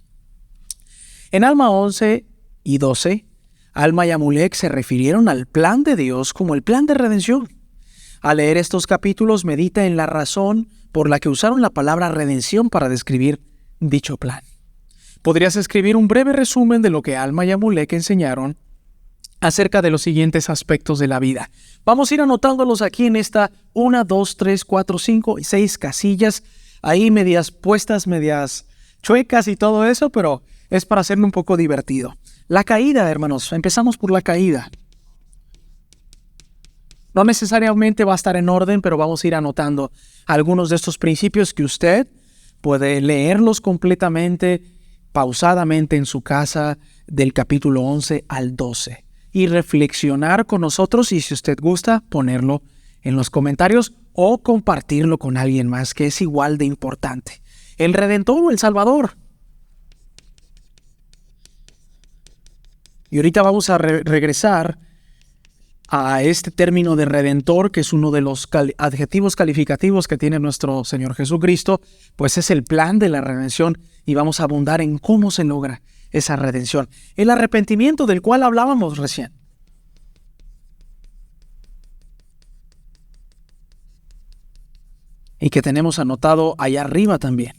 A: En Alma 11 y 12, Alma y Amalec se refirieron al plan de Dios como el plan de redención. Al leer estos capítulos, medita en la razón por la que usaron la palabra redención para describir dicho plan. Podrías escribir un breve resumen de lo que Alma y Amalec enseñaron acerca de los siguientes aspectos de la vida. Vamos a ir anotándolos aquí en esta 1, 2, 3, 4, 5 y 6 casillas, ahí medias puestas, medias chuecas y todo eso, pero es para hacerlo un poco divertido. La caída, hermanos, empezamos por la caída. No necesariamente va a estar en orden, pero vamos a ir anotando algunos de estos principios que usted puede leerlos completamente, pausadamente en su casa, del capítulo 11 al 12. Y reflexionar con nosotros, y si usted gusta, ponerlo en los comentarios o compartirlo con alguien más, que es igual de importante. El Redentor o el Salvador. Y ahorita vamos a regresar a este término de redentor, que es uno de los adjetivos calificativos que tiene nuestro Señor Jesucristo, pues es el plan de la redención, y vamos a abundar en cómo se logra esa redención. El arrepentimiento del cual hablábamos recién. Y que tenemos anotado allá arriba también.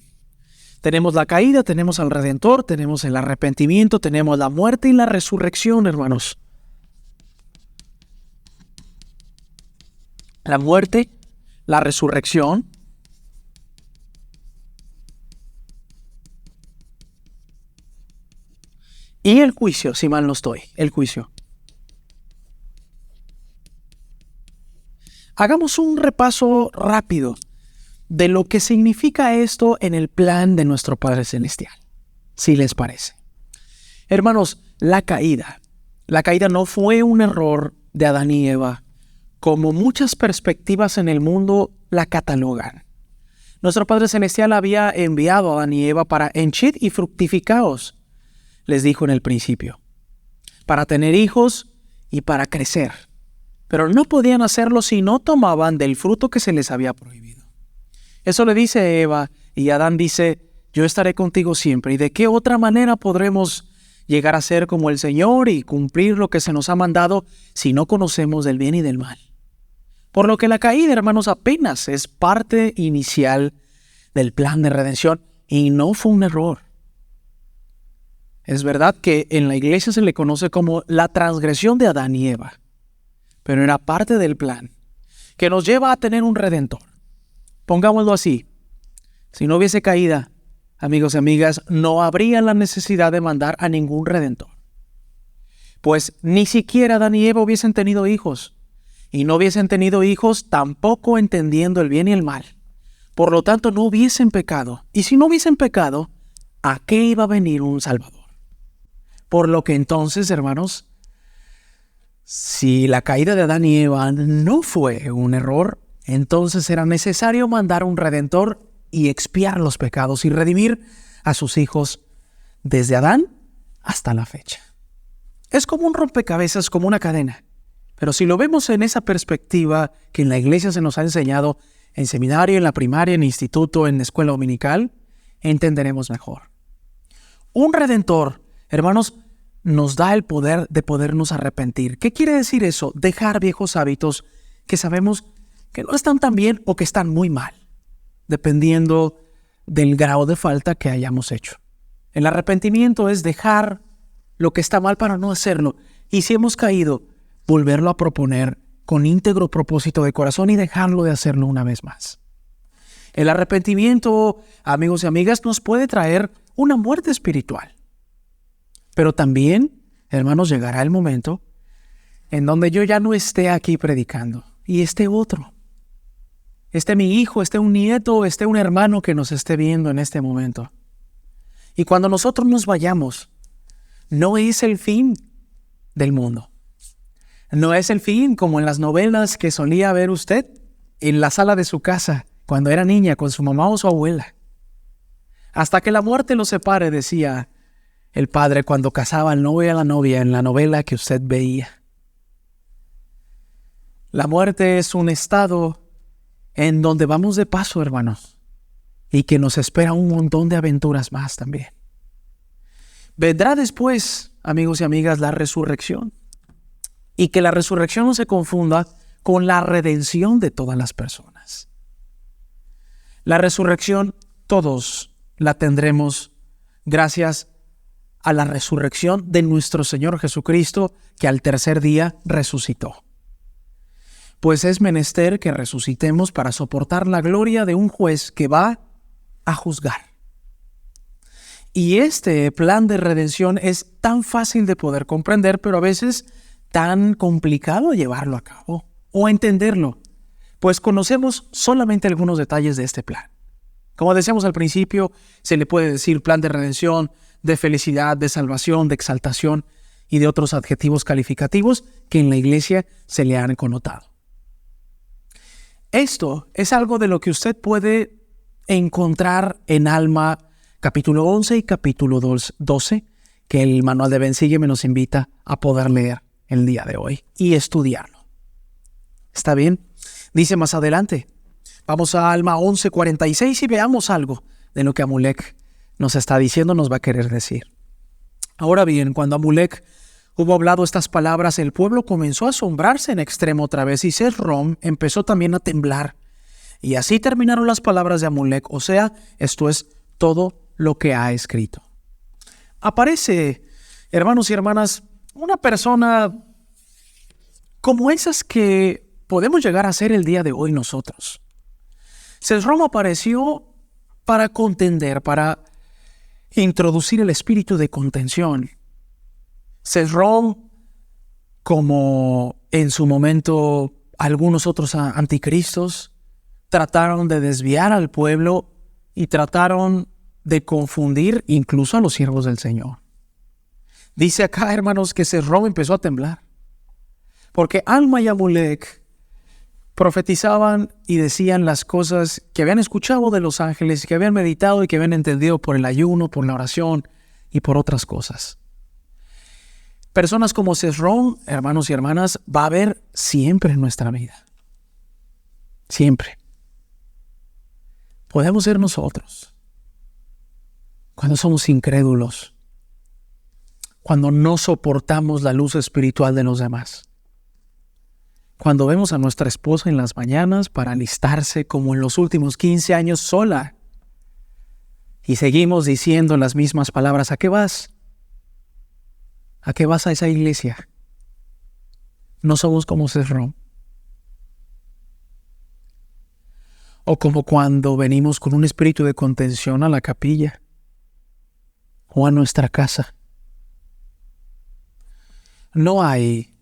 A: Tenemos la caída, tenemos al Redentor, tenemos el arrepentimiento, tenemos la muerte y la resurrección, hermanos. La muerte, la resurrección y el juicio, si mal no estoy, el juicio. Hagamos un repaso rápido de lo que significa esto en el plan de nuestro Padre Celestial, si les parece. Hermanos, la caída no fue un error de Adán y Eva, como muchas perspectivas en el mundo la catalogan. Nuestro Padre Celestial había enviado a Adán y Eva para henchid y fructificaos, les dijo en el principio, para tener hijos y para crecer. Pero no podían hacerlo si no tomaban del fruto que se les había prohibido. Eso le dice a Eva, y Adán dice, yo estaré contigo siempre. ¿Y de qué otra manera podremos llegar a ser como el Señor y cumplir lo que se nos ha mandado si no conocemos del bien y del mal? Por lo que la caída, hermanos, apenas es parte inicial del plan de redención y no fue un error. Es verdad que en la iglesia se le conoce como la transgresión de Adán y Eva, pero era parte del plan que nos lleva a tener un redentor. Pongámoslo así, si no hubiese caída, amigos y amigas, no habría la necesidad de mandar a ningún redentor. Pues ni siquiera Adán y Eva hubiesen tenido hijos, y no hubiesen tenido hijos tampoco entendiendo el bien y el mal. Por lo tanto, no hubiesen pecado. Y si no hubiesen pecado, ¿a qué iba a venir un Salvador? Por lo que entonces, hermanos, si la caída de Adán y Eva no fue un error, entonces era necesario mandar un redentor y expiar los pecados y redimir a sus hijos desde Adán hasta la fecha. Es como un rompecabezas, como una cadena. Pero si lo vemos en esa perspectiva que en la iglesia se nos ha enseñado en seminario, en la primaria, en instituto, en escuela dominical, entenderemos mejor. Un redentor, hermanos, nos da el poder de podernos arrepentir. ¿Qué quiere decir eso? Dejar viejos hábitos que sabemos que no están tan bien o que están muy mal, dependiendo del grado de falta que hayamos hecho. El arrepentimiento es dejar lo que está mal para no hacerlo. Y si hemos caído, volverlo a proponer con íntegro propósito de corazón y dejarlo de hacerlo una vez más. El arrepentimiento, amigos y amigas, nos puede traer una muerte espiritual. Pero también, hermanos, llegará el momento en donde yo ya no esté aquí predicando y esté otro. Esté mi hijo, esté un nieto, esté un hermano que nos esté viendo en este momento. Y cuando nosotros nos vayamos, no es el fin del mundo. No es el fin como en las novelas que solía ver usted en la sala de su casa cuando era niña con su mamá o su abuela. Hasta que la muerte los separe, decía el padre cuando casaba al novio y a la novia en la novela que usted veía. La muerte es un estado en donde vamos de paso, hermanos, y que nos espera un montón de aventuras más también. Vendrá después, amigos y amigas, la resurrección. Y que la resurrección no se confunda con la redención de todas las personas. La resurrección todos la tendremos gracias a la resurrección de nuestro Señor Jesucristo, que al tercer día resucitó. Pues es menester que resucitemos para soportar la gloria de un juez que va a juzgar. Y este plan de redención es tan fácil de poder comprender, pero a veces tan complicado llevarlo a cabo o entenderlo, pues conocemos solamente algunos detalles de este plan. Como decíamos al principio, se le puede decir plan de redención, de felicidad, de salvación, de exaltación y de otros adjetivos calificativos que en la iglesia se le han connotado. Esto es algo de lo que usted puede encontrar en Alma capítulo 11 y capítulo 12, que el manual de Ben Sígueme nos invita a poder leer el día de hoy y estudiarlo. ¿Está bien? Dice más adelante. Vamos a Alma 11:46 y veamos algo de lo que Amulek nos está diciendo, nos va a querer decir. Ahora bien, cuando Amulek hubo hablado estas palabras, el pueblo comenzó a asombrarse en extremo otra vez y Sesrom empezó también a temblar. Y así terminaron las palabras de Amulek, o sea, esto es todo lo que ha escrito. Aparece, hermanos y hermanas, una persona como esas que podemos llegar a ser el día de hoy nosotros. Sesrom apareció para contender, para introducir el espíritu de contención. Sesrom, como en su momento algunos otros anticristos, trataron de desviar al pueblo y trataron de confundir incluso a los siervos del Señor. Dice acá, hermanos, que Sesrom empezó a temblar, porque Alma y Amulek profetizaban y decían las cosas que habían escuchado de los ángeles, que habían meditado y que habían entendido por el ayuno, por la oración y por otras cosas. Personas como Sesrom, hermanos y hermanas, va a haber siempre en nuestra vida. Siempre. Podemos ser nosotros cuando somos incrédulos, cuando no soportamos la luz espiritual de los demás. Cuando vemos a nuestra esposa en las mañanas para alistarse como en los últimos 15 años sola y seguimos diciendo las mismas palabras, ¿a qué vas? ¿A qué vas a esa iglesia? No somos como Sesrom. O como cuando venimos con un espíritu de contención a la capilla o a nuestra casa. No hay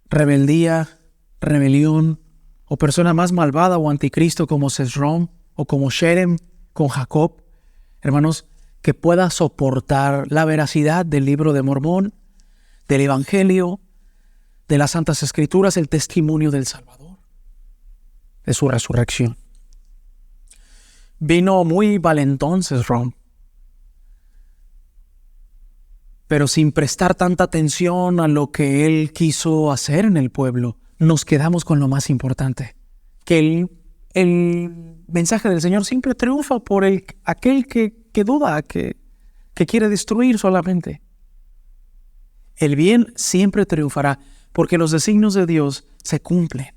A: rebelión o persona más malvada o anticristo como Sesrom o como Sherem con Jacob, hermanos, que pueda soportar la veracidad del libro de Mormón, del Evangelio, de las Santas Escrituras, el testimonio del Salvador, de su resurrección. Vino muy valentón Sesrom, pero sin prestar tanta atención a lo que él quiso hacer en el pueblo. Nos quedamos con lo más importante, que el mensaje del Señor siempre triunfa por aquel que duda, que quiere destruir solamente. El bien siempre triunfará, porque los designios de Dios se cumplen.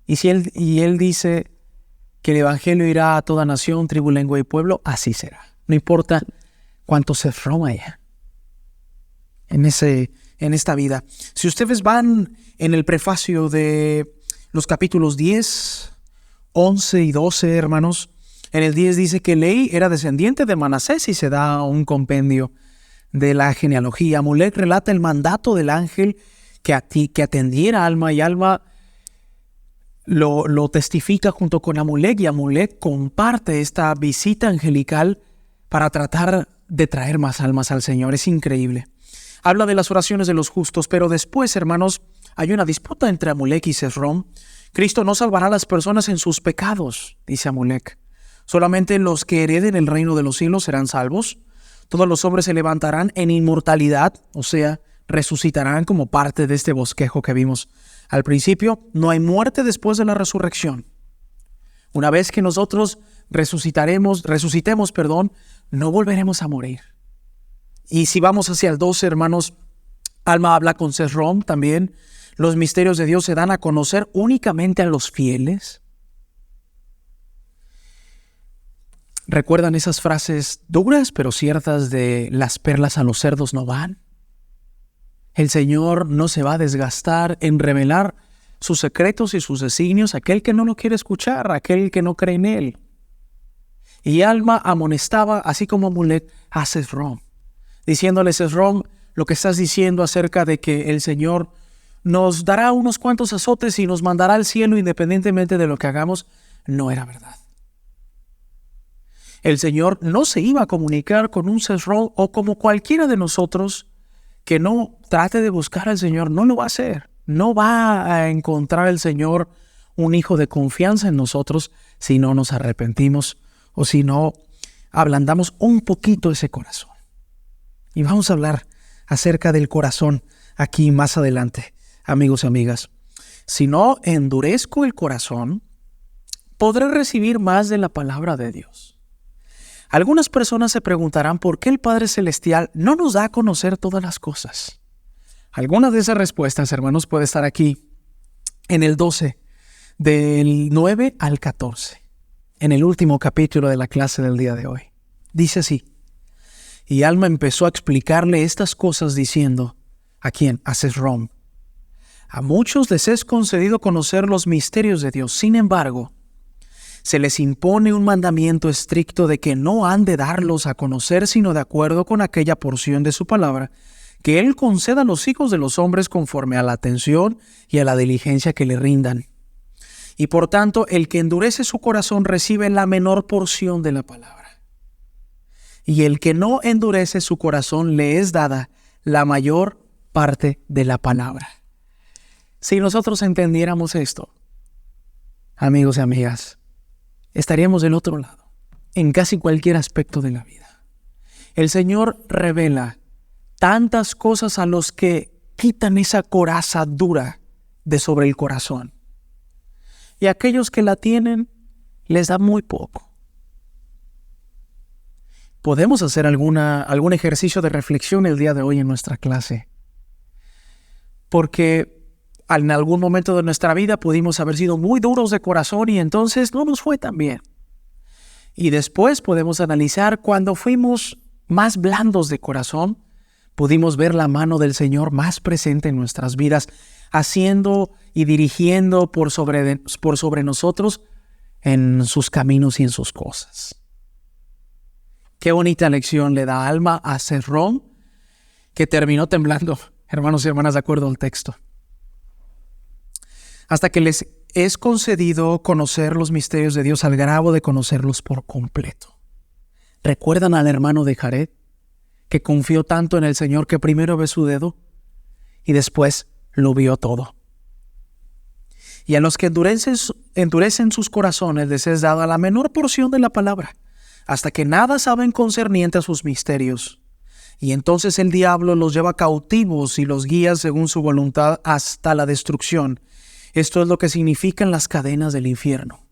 A: Y Él dice que el Evangelio irá a toda nación, tribu, lengua y pueblo, así será. No importa cuánto Sesrom haya en esta vida. Si ustedes van en el prefacio de los capítulos 10, 11 y 12, hermanos, en el 10 dice que Lehi era descendiente de Manasés y se da un compendio de la genealogía. Amulek relata el mandato del ángel que atendiera a Alma, y Alma lo testifica junto con Amulek, y Amulek comparte esta visita angelical para tratar de traer más almas al Señor. Es increíble. Habla de las oraciones de los justos, pero después, hermanos, hay una disputa entre Amulek y Sesrom. Cristo no salvará a las personas en sus pecados, dice Amulek. Solamente los que hereden el reino de los cielos serán salvos. Todos los hombres se levantarán en inmortalidad, o sea, resucitarán como parte de este bosquejo que vimos al principio. No hay muerte después de la resurrección. Una vez que nosotros resucitemos, no volveremos a morir. Y si vamos hacia el 12, hermanos, Alma habla con Sesrom también. Los misterios de Dios se dan a conocer únicamente a los fieles. ¿Recuerdan esas frases duras pero ciertas de las perlas a los cerdos no van? El Señor no se va a desgastar en revelar sus secretos y sus designios a aquel que no lo quiere escuchar, a aquel que no cree en Él. Y Alma amonestaba, así como Amulek, a Sesrom, diciéndole: Sesrom, lo que estás diciendo acerca de que el Señor nos dará unos cuantos azotes y nos mandará al cielo independientemente de lo que hagamos, no era verdad. El Señor no se iba a comunicar con un Sesrom o como cualquiera de nosotros que no trate de buscar al Señor. No lo va a hacer. No va a encontrar el Señor un hijo de confianza en nosotros si no nos arrepentimos o si no ablandamos un poquito ese corazón. Y vamos a hablar acerca del corazón aquí más adelante, amigos y amigas. Si no endurezco el corazón, podré recibir más de la palabra de Dios. Algunas personas se preguntarán por qué el Padre Celestial no nos da a conocer todas las cosas. Algunas de esas respuestas, hermanos, puede estar aquí en el 12, del 9 al 14, en el último capítulo de la clase del día de hoy. Dice así: y Alma empezó a explicarle estas cosas diciendo, ¿a quién? A Sesrom. A muchos les es concedido conocer los misterios de Dios. Sin embargo, se les impone un mandamiento estricto de que no han de darlos a conocer sino de acuerdo con aquella porción de su palabra que Él conceda a los hijos de los hombres conforme a la atención y a la diligencia que le rindan. Y por tanto, el que endurece su corazón recibe la menor porción de la palabra. Y el que no endurece su corazón le es dada la mayor parte de la palabra. Si nosotros entendiéramos esto, amigos y amigas, estaríamos del otro lado, en casi cualquier aspecto de la vida. El Señor revela tantas cosas a los que quitan esa coraza dura de sobre el corazón. Y a aquellos que la tienen, les da muy poco. Podemos hacer algún ejercicio de reflexión el día de hoy en nuestra clase. Porque en algún momento de nuestra vida pudimos haber sido muy duros de corazón y entonces no nos fue tan bien. Y después podemos analizar cuando fuimos más blandos de corazón, pudimos ver la mano del Señor más presente en nuestras vidas, haciendo y dirigiendo por sobre nosotros en sus caminos y en sus cosas. Qué bonita lección le da Alma a Sesrom, que terminó temblando, hermanos y hermanas, de acuerdo al texto. Hasta que les es concedido conocer los misterios de Dios al grado de conocerlos por completo. ¿Recuerdan al hermano de Jared, que confió tanto en el Señor que primero ve su dedo y después lo vio todo? Y a los que endurecen sus corazones les es dada la menor porción de la palabra, hasta que nada saben concerniente a sus misterios. Y entonces el diablo los lleva cautivos y los guía según su voluntad hasta la destrucción. Esto es lo que significan las cadenas del infierno.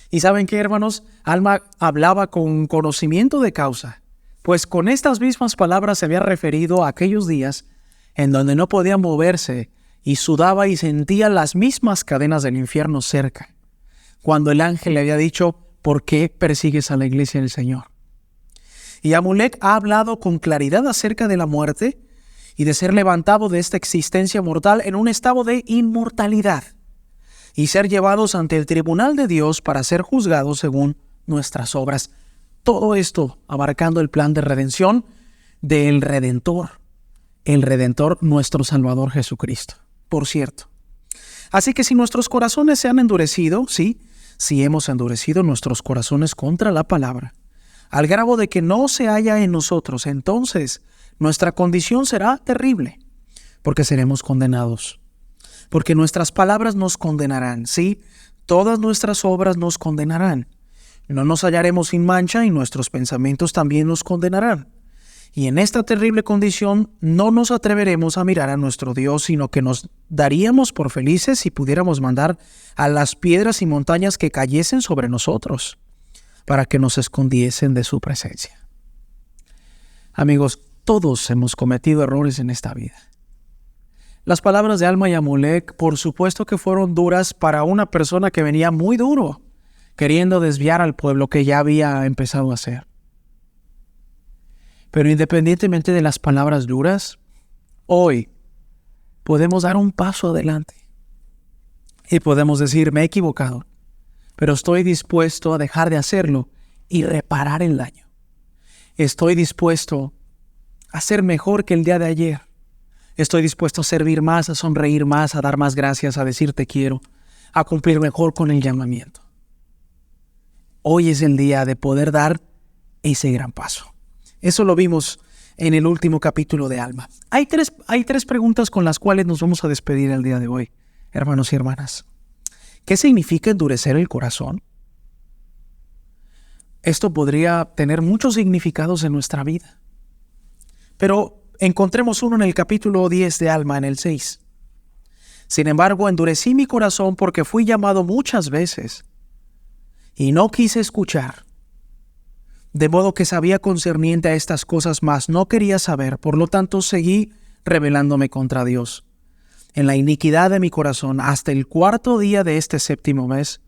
A: ¿Y saben qué, hermanos? Alma hablaba con conocimiento de causa, pues con estas mismas palabras se había referido a aquellos días en donde no podía moverse y sudaba y sentía las mismas cadenas del infierno cerca, cuando el ángel le había dicho, ¿por qué persigues a la iglesia del Señor? Y Amulek ha hablado con claridad acerca de la muerte y de ser levantado de esta existencia mortal en un estado de inmortalidad y ser llevados ante el tribunal de Dios para ser juzgados según nuestras obras. Todo esto abarcando el plan de redención del Redentor, el Redentor, nuestro Salvador Jesucristo, por cierto. Así que si nuestros corazones se han endurecido, si hemos endurecido nuestros corazones contra la palabra, al grado de que no se halla en nosotros, entonces nuestra condición será terrible, porque seremos condenados. Porque nuestras palabras nos condenarán, sí, todas nuestras obras nos condenarán. No nos hallaremos sin mancha y nuestros pensamientos también nos condenarán. Y en esta terrible condición no nos atreveremos a mirar a nuestro Dios, sino que nos daríamos por felices si pudiéramos mandar a las piedras y montañas que cayesen sobre nosotros, para que nos escondiesen de su presencia. Amigos, todos hemos cometido errores en esta vida. Las palabras de Alma y Amulek, por supuesto que fueron duras para una persona que venía muy duro, queriendo desviar al pueblo que ya había empezado a hacer. Pero independientemente de las palabras duras, hoy podemos dar un paso adelante y podemos decir, me he equivocado, pero estoy dispuesto a dejar de hacerlo y reparar el daño. Estoy dispuesto a ser mejor que el día de ayer. Estoy dispuesto a servir más, a sonreír más, a dar más gracias, a decir te quiero, a cumplir mejor con el llamamiento. Hoy es el día de poder dar ese gran paso. Eso lo vimos en el último capítulo de Alma. Hay tres preguntas con las cuales nos vamos a despedir el día de hoy, hermanos y hermanas. ¿Qué significa endurecer el corazón? Esto podría tener muchos significados en nuestra vida. Pero encontremos uno en el capítulo 10 de Alma, en el 6. Sin embargo, endurecí mi corazón porque fui llamado muchas veces y no quise escuchar. De modo que sabía concerniente a estas cosas, mas no quería saber. Por lo tanto, seguí rebelándome contra Dios en la iniquidad de mi corazón hasta el 4º día de este 7º mes,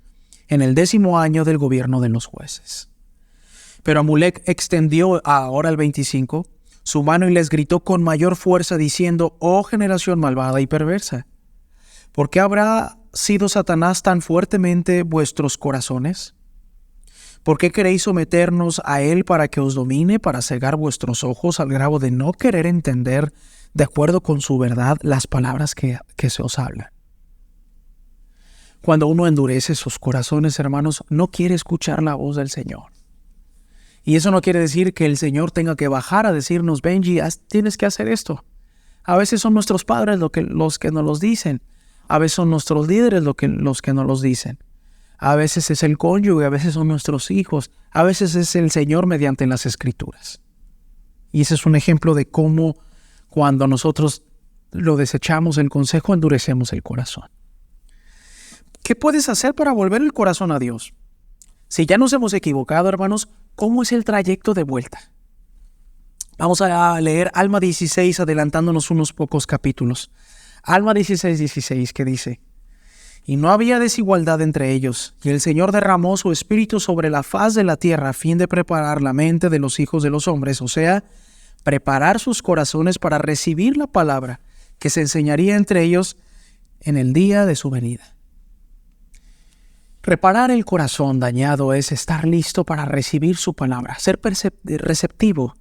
A: en el 10º año del gobierno de los jueces. Pero Amulec extendió ahora el 25 su mano y les gritó con mayor fuerza diciendo: «Oh generación malvada y perversa, ¿por qué habrá sido Satanás tan fuertemente vuestros corazones? ¿Por qué queréis someternos a él para que os domine, para cegar vuestros ojos al grado de no querer entender de acuerdo con su verdad las palabras que se os hablan?» Cuando uno endurece sus corazones, hermanos, no quiere escuchar la voz del Señor. Y eso no quiere decir que el Señor tenga que bajar a decirnos: «Benji, tienes que hacer esto». A veces son nuestros padres los que nos los dicen. A veces son nuestros líderes los que nos los dicen. A veces es el cónyuge, a veces son nuestros hijos. A veces es el Señor mediante las Escrituras. Y ese es un ejemplo de cómo cuando nosotros lo desechamos el consejo, endurecemos el corazón. ¿Qué puedes hacer para volver el corazón a Dios? Si ya nos hemos equivocado, hermanos, ¿cómo es el trayecto de vuelta? Vamos a leer Alma 16, adelantándonos unos pocos capítulos. Alma 16, que dice: «Y no había desigualdad entre ellos, y el Señor derramó su espíritu sobre la faz de la tierra a fin de preparar la mente de los hijos de los hombres», o sea, preparar sus corazones para recibir la palabra que se enseñaría entre ellos en el día de su venida. Reparar el corazón dañado es estar listo para recibir su palabra, ser receptivo,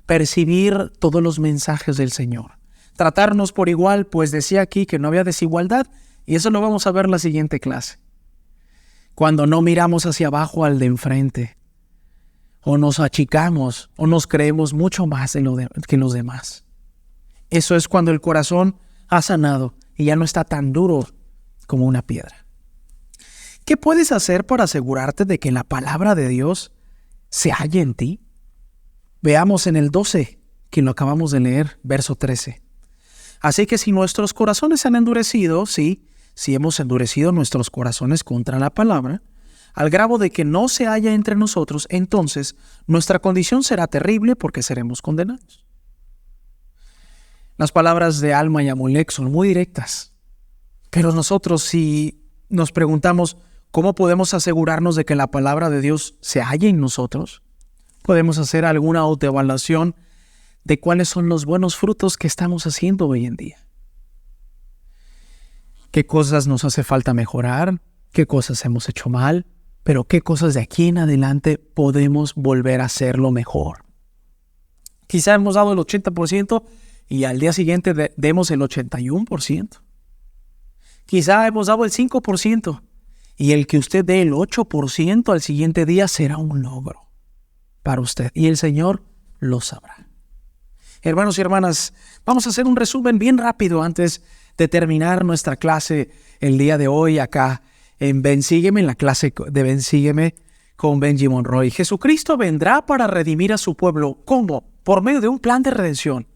A: percibir todos los mensajes del Señor. Tratarnos por igual, pues decía aquí que no había desigualdad, y eso lo vamos a ver en la siguiente clase. Cuando no miramos hacia abajo al de enfrente, o nos achicamos, o nos creemos mucho más que los demás. Eso es cuando el corazón ha sanado y ya no está tan duro como una piedra. ¿Qué puedes hacer para asegurarte de que la palabra de Dios se halle en ti? Veamos en el 12, que lo acabamos de leer, verso 13. «Así que si nuestros corazones se han endurecido», si hemos endurecido nuestros corazones contra la palabra, «al grado de que no se halla entre nosotros, entonces nuestra condición será terrible porque seremos condenados». Las palabras de Alma y Amulec son muy directas. Pero nosotros, si nos preguntamos cómo podemos asegurarnos de que la palabra de Dios se halle en nosotros, podemos hacer alguna autoevaluación de cuáles son los buenos frutos que estamos haciendo hoy en día. ¿Qué cosas nos hace falta mejorar? ¿Qué cosas hemos hecho mal? Pero ¿qué cosas de aquí en adelante podemos volver a hacerlo mejor? Quizá hemos dado el 80% y al día siguiente demos el 81%. Quizá hemos dado el 5% y el que usted dé el 8% al siguiente día será un logro para usted y el Señor lo sabrá. Hermanos y hermanas, vamos a hacer un resumen bien rápido antes de terminar nuestra clase el día de hoy acá en Ven Sígueme, en la clase de Ven Sígueme con Benji Monroy. Jesucristo vendrá para redimir a su pueblo. ¿Cómo? Por medio de un plan de redención.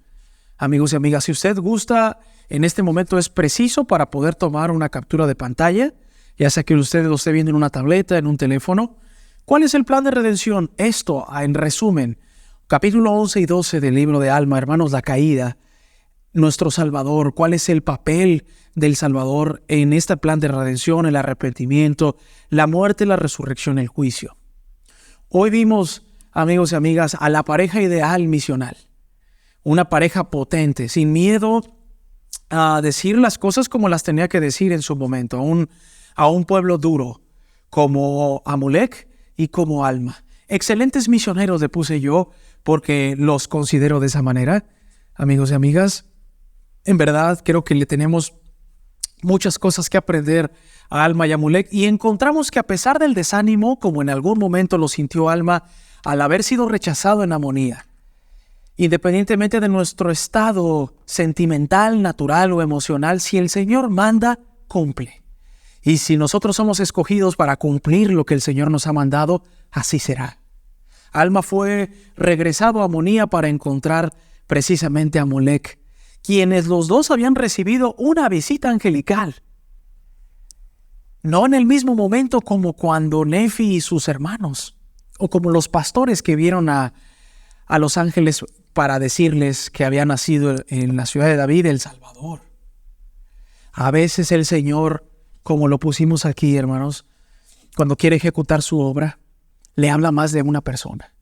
A: Amigos y amigas, si usted gusta, en este momento es preciso para poder tomar una captura de pantalla, ya sea que usted lo esté viendo en una tableta, en un teléfono. ¿Cuál es el plan de redención? Esto, en resumen, capítulo 11 y 12 del libro de Alma, hermanos, la caída, nuestro Salvador, cuál es el papel del Salvador en este plan de redención, el arrepentimiento, la muerte, la resurrección, el juicio. Hoy vimos, amigos y amigas, a la pareja ideal misional, una pareja potente, sin miedo a decir las cosas como las tenía que decir en su momento, a un pueblo duro, como Amulec y como Alma. Excelentes misioneros le puse yo, porque los considero de esa manera. Amigos y amigas, en verdad creo que le tenemos muchas cosas que aprender a Alma y Amulec, y encontramos que a pesar del desánimo, como en algún momento lo sintió Alma al haber sido rechazado en Amonía, independientemente de nuestro estado sentimental, natural o emocional, si el Señor manda, cumple. Y si nosotros somos escogidos para cumplir lo que el Señor nos ha mandado, así será. Alma fue regresado a Amonía para encontrar precisamente a Amulec, quienes los dos habían recibido una visita angelical. No en el mismo momento como cuando Nefi y sus hermanos, o como los pastores que vieron a los ángeles para decirles que había nacido en la ciudad de David el Salvador. A veces el Señor, como lo pusimos aquí, hermanos, cuando quiere ejecutar su obra, le habla más de una persona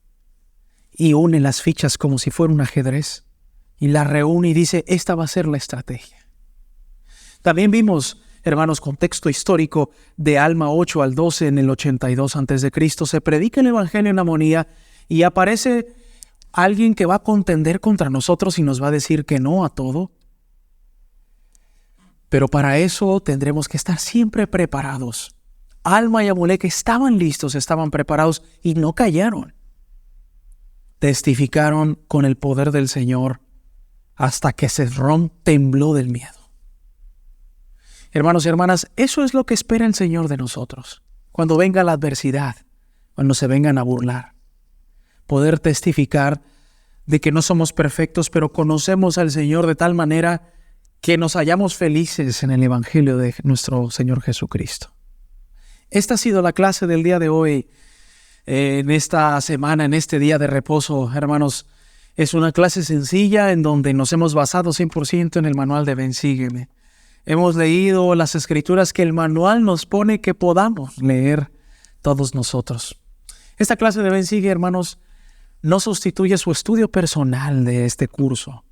A: y une las fichas como si fuera un ajedrez y las reúne y dice, esta va a ser la estrategia. También vimos, hermanos, contexto histórico de Alma 8 al 12 en el 82 a.C. Se predica el evangelio en Amonía y aparece alguien que va a contender contra nosotros y nos va a decir que no a todo. Pero para eso tendremos que estar siempre preparados. Alma y Amulek estaban listos, estaban preparados y no callaron. Testificaron con el poder del Señor hasta que Cesrón tembló del miedo. Hermanos y hermanas, eso es lo que espera el Señor de nosotros. Cuando venga la adversidad, cuando se vengan a burlar, poder testificar de que no somos perfectos, pero conocemos al Señor de tal manera que nos hallamos felices en el Evangelio de nuestro Señor Jesucristo. Esta ha sido la clase del día de hoy, en esta semana, en este día de reposo, hermanos. Es una clase sencilla en donde nos hemos basado 100% en el manual de Ven, Sígueme. Hemos leído las escrituras que el manual nos pone que podamos leer todos nosotros. Esta clase de Ven, Sigue, hermanos, no sustituye su estudio personal de este curso.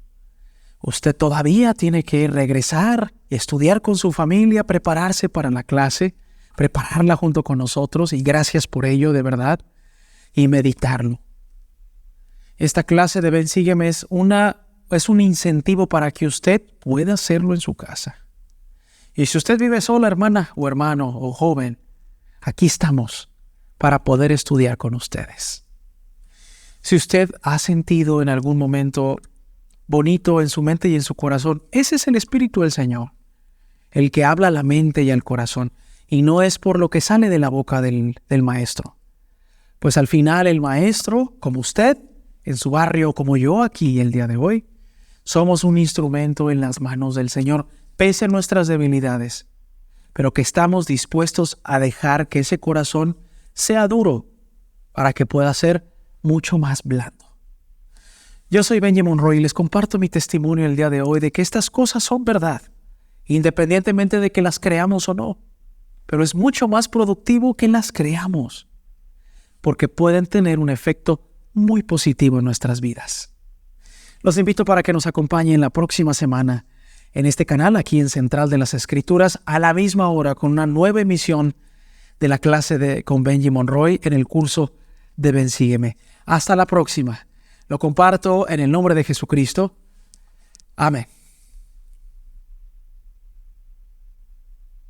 A: Usted todavía tiene que regresar, estudiar con su familia, prepararse para la clase, prepararla junto con nosotros, y gracias por ello, de verdad, y meditarlo. Esta clase de Ven, Sígueme es un incentivo para que usted pueda hacerlo en su casa. Y si usted vive sola, hermana o hermano o joven, aquí estamos para poder estudiar con ustedes. Si usted ha sentido en algún momento bonito en su mente y en su corazón, ese es el Espíritu del Señor, el que habla a la mente y al corazón, y no es por lo que sale de la boca del Maestro. Pues al final el Maestro, como usted, en su barrio, como yo aquí el día de hoy, somos un instrumento en las manos del Señor, pese a nuestras debilidades, pero que estamos dispuestos a dejar que ese corazón sea duro para que pueda ser mucho más blando. Yo soy Benji Monroy y les comparto mi testimonio el día de hoy de que estas cosas son verdad, independientemente de que las creamos o no, pero es mucho más productivo que las creamos, porque pueden tener un efecto muy positivo en nuestras vidas. Los invito para que nos acompañen la próxima semana en este canal, aquí en Central de las Escrituras, a la misma hora, con una nueva emisión de la clase con Benji Monroy en el curso de Ven, Sígueme. Hasta la próxima. Lo comparto en el nombre de Jesucristo. Amén.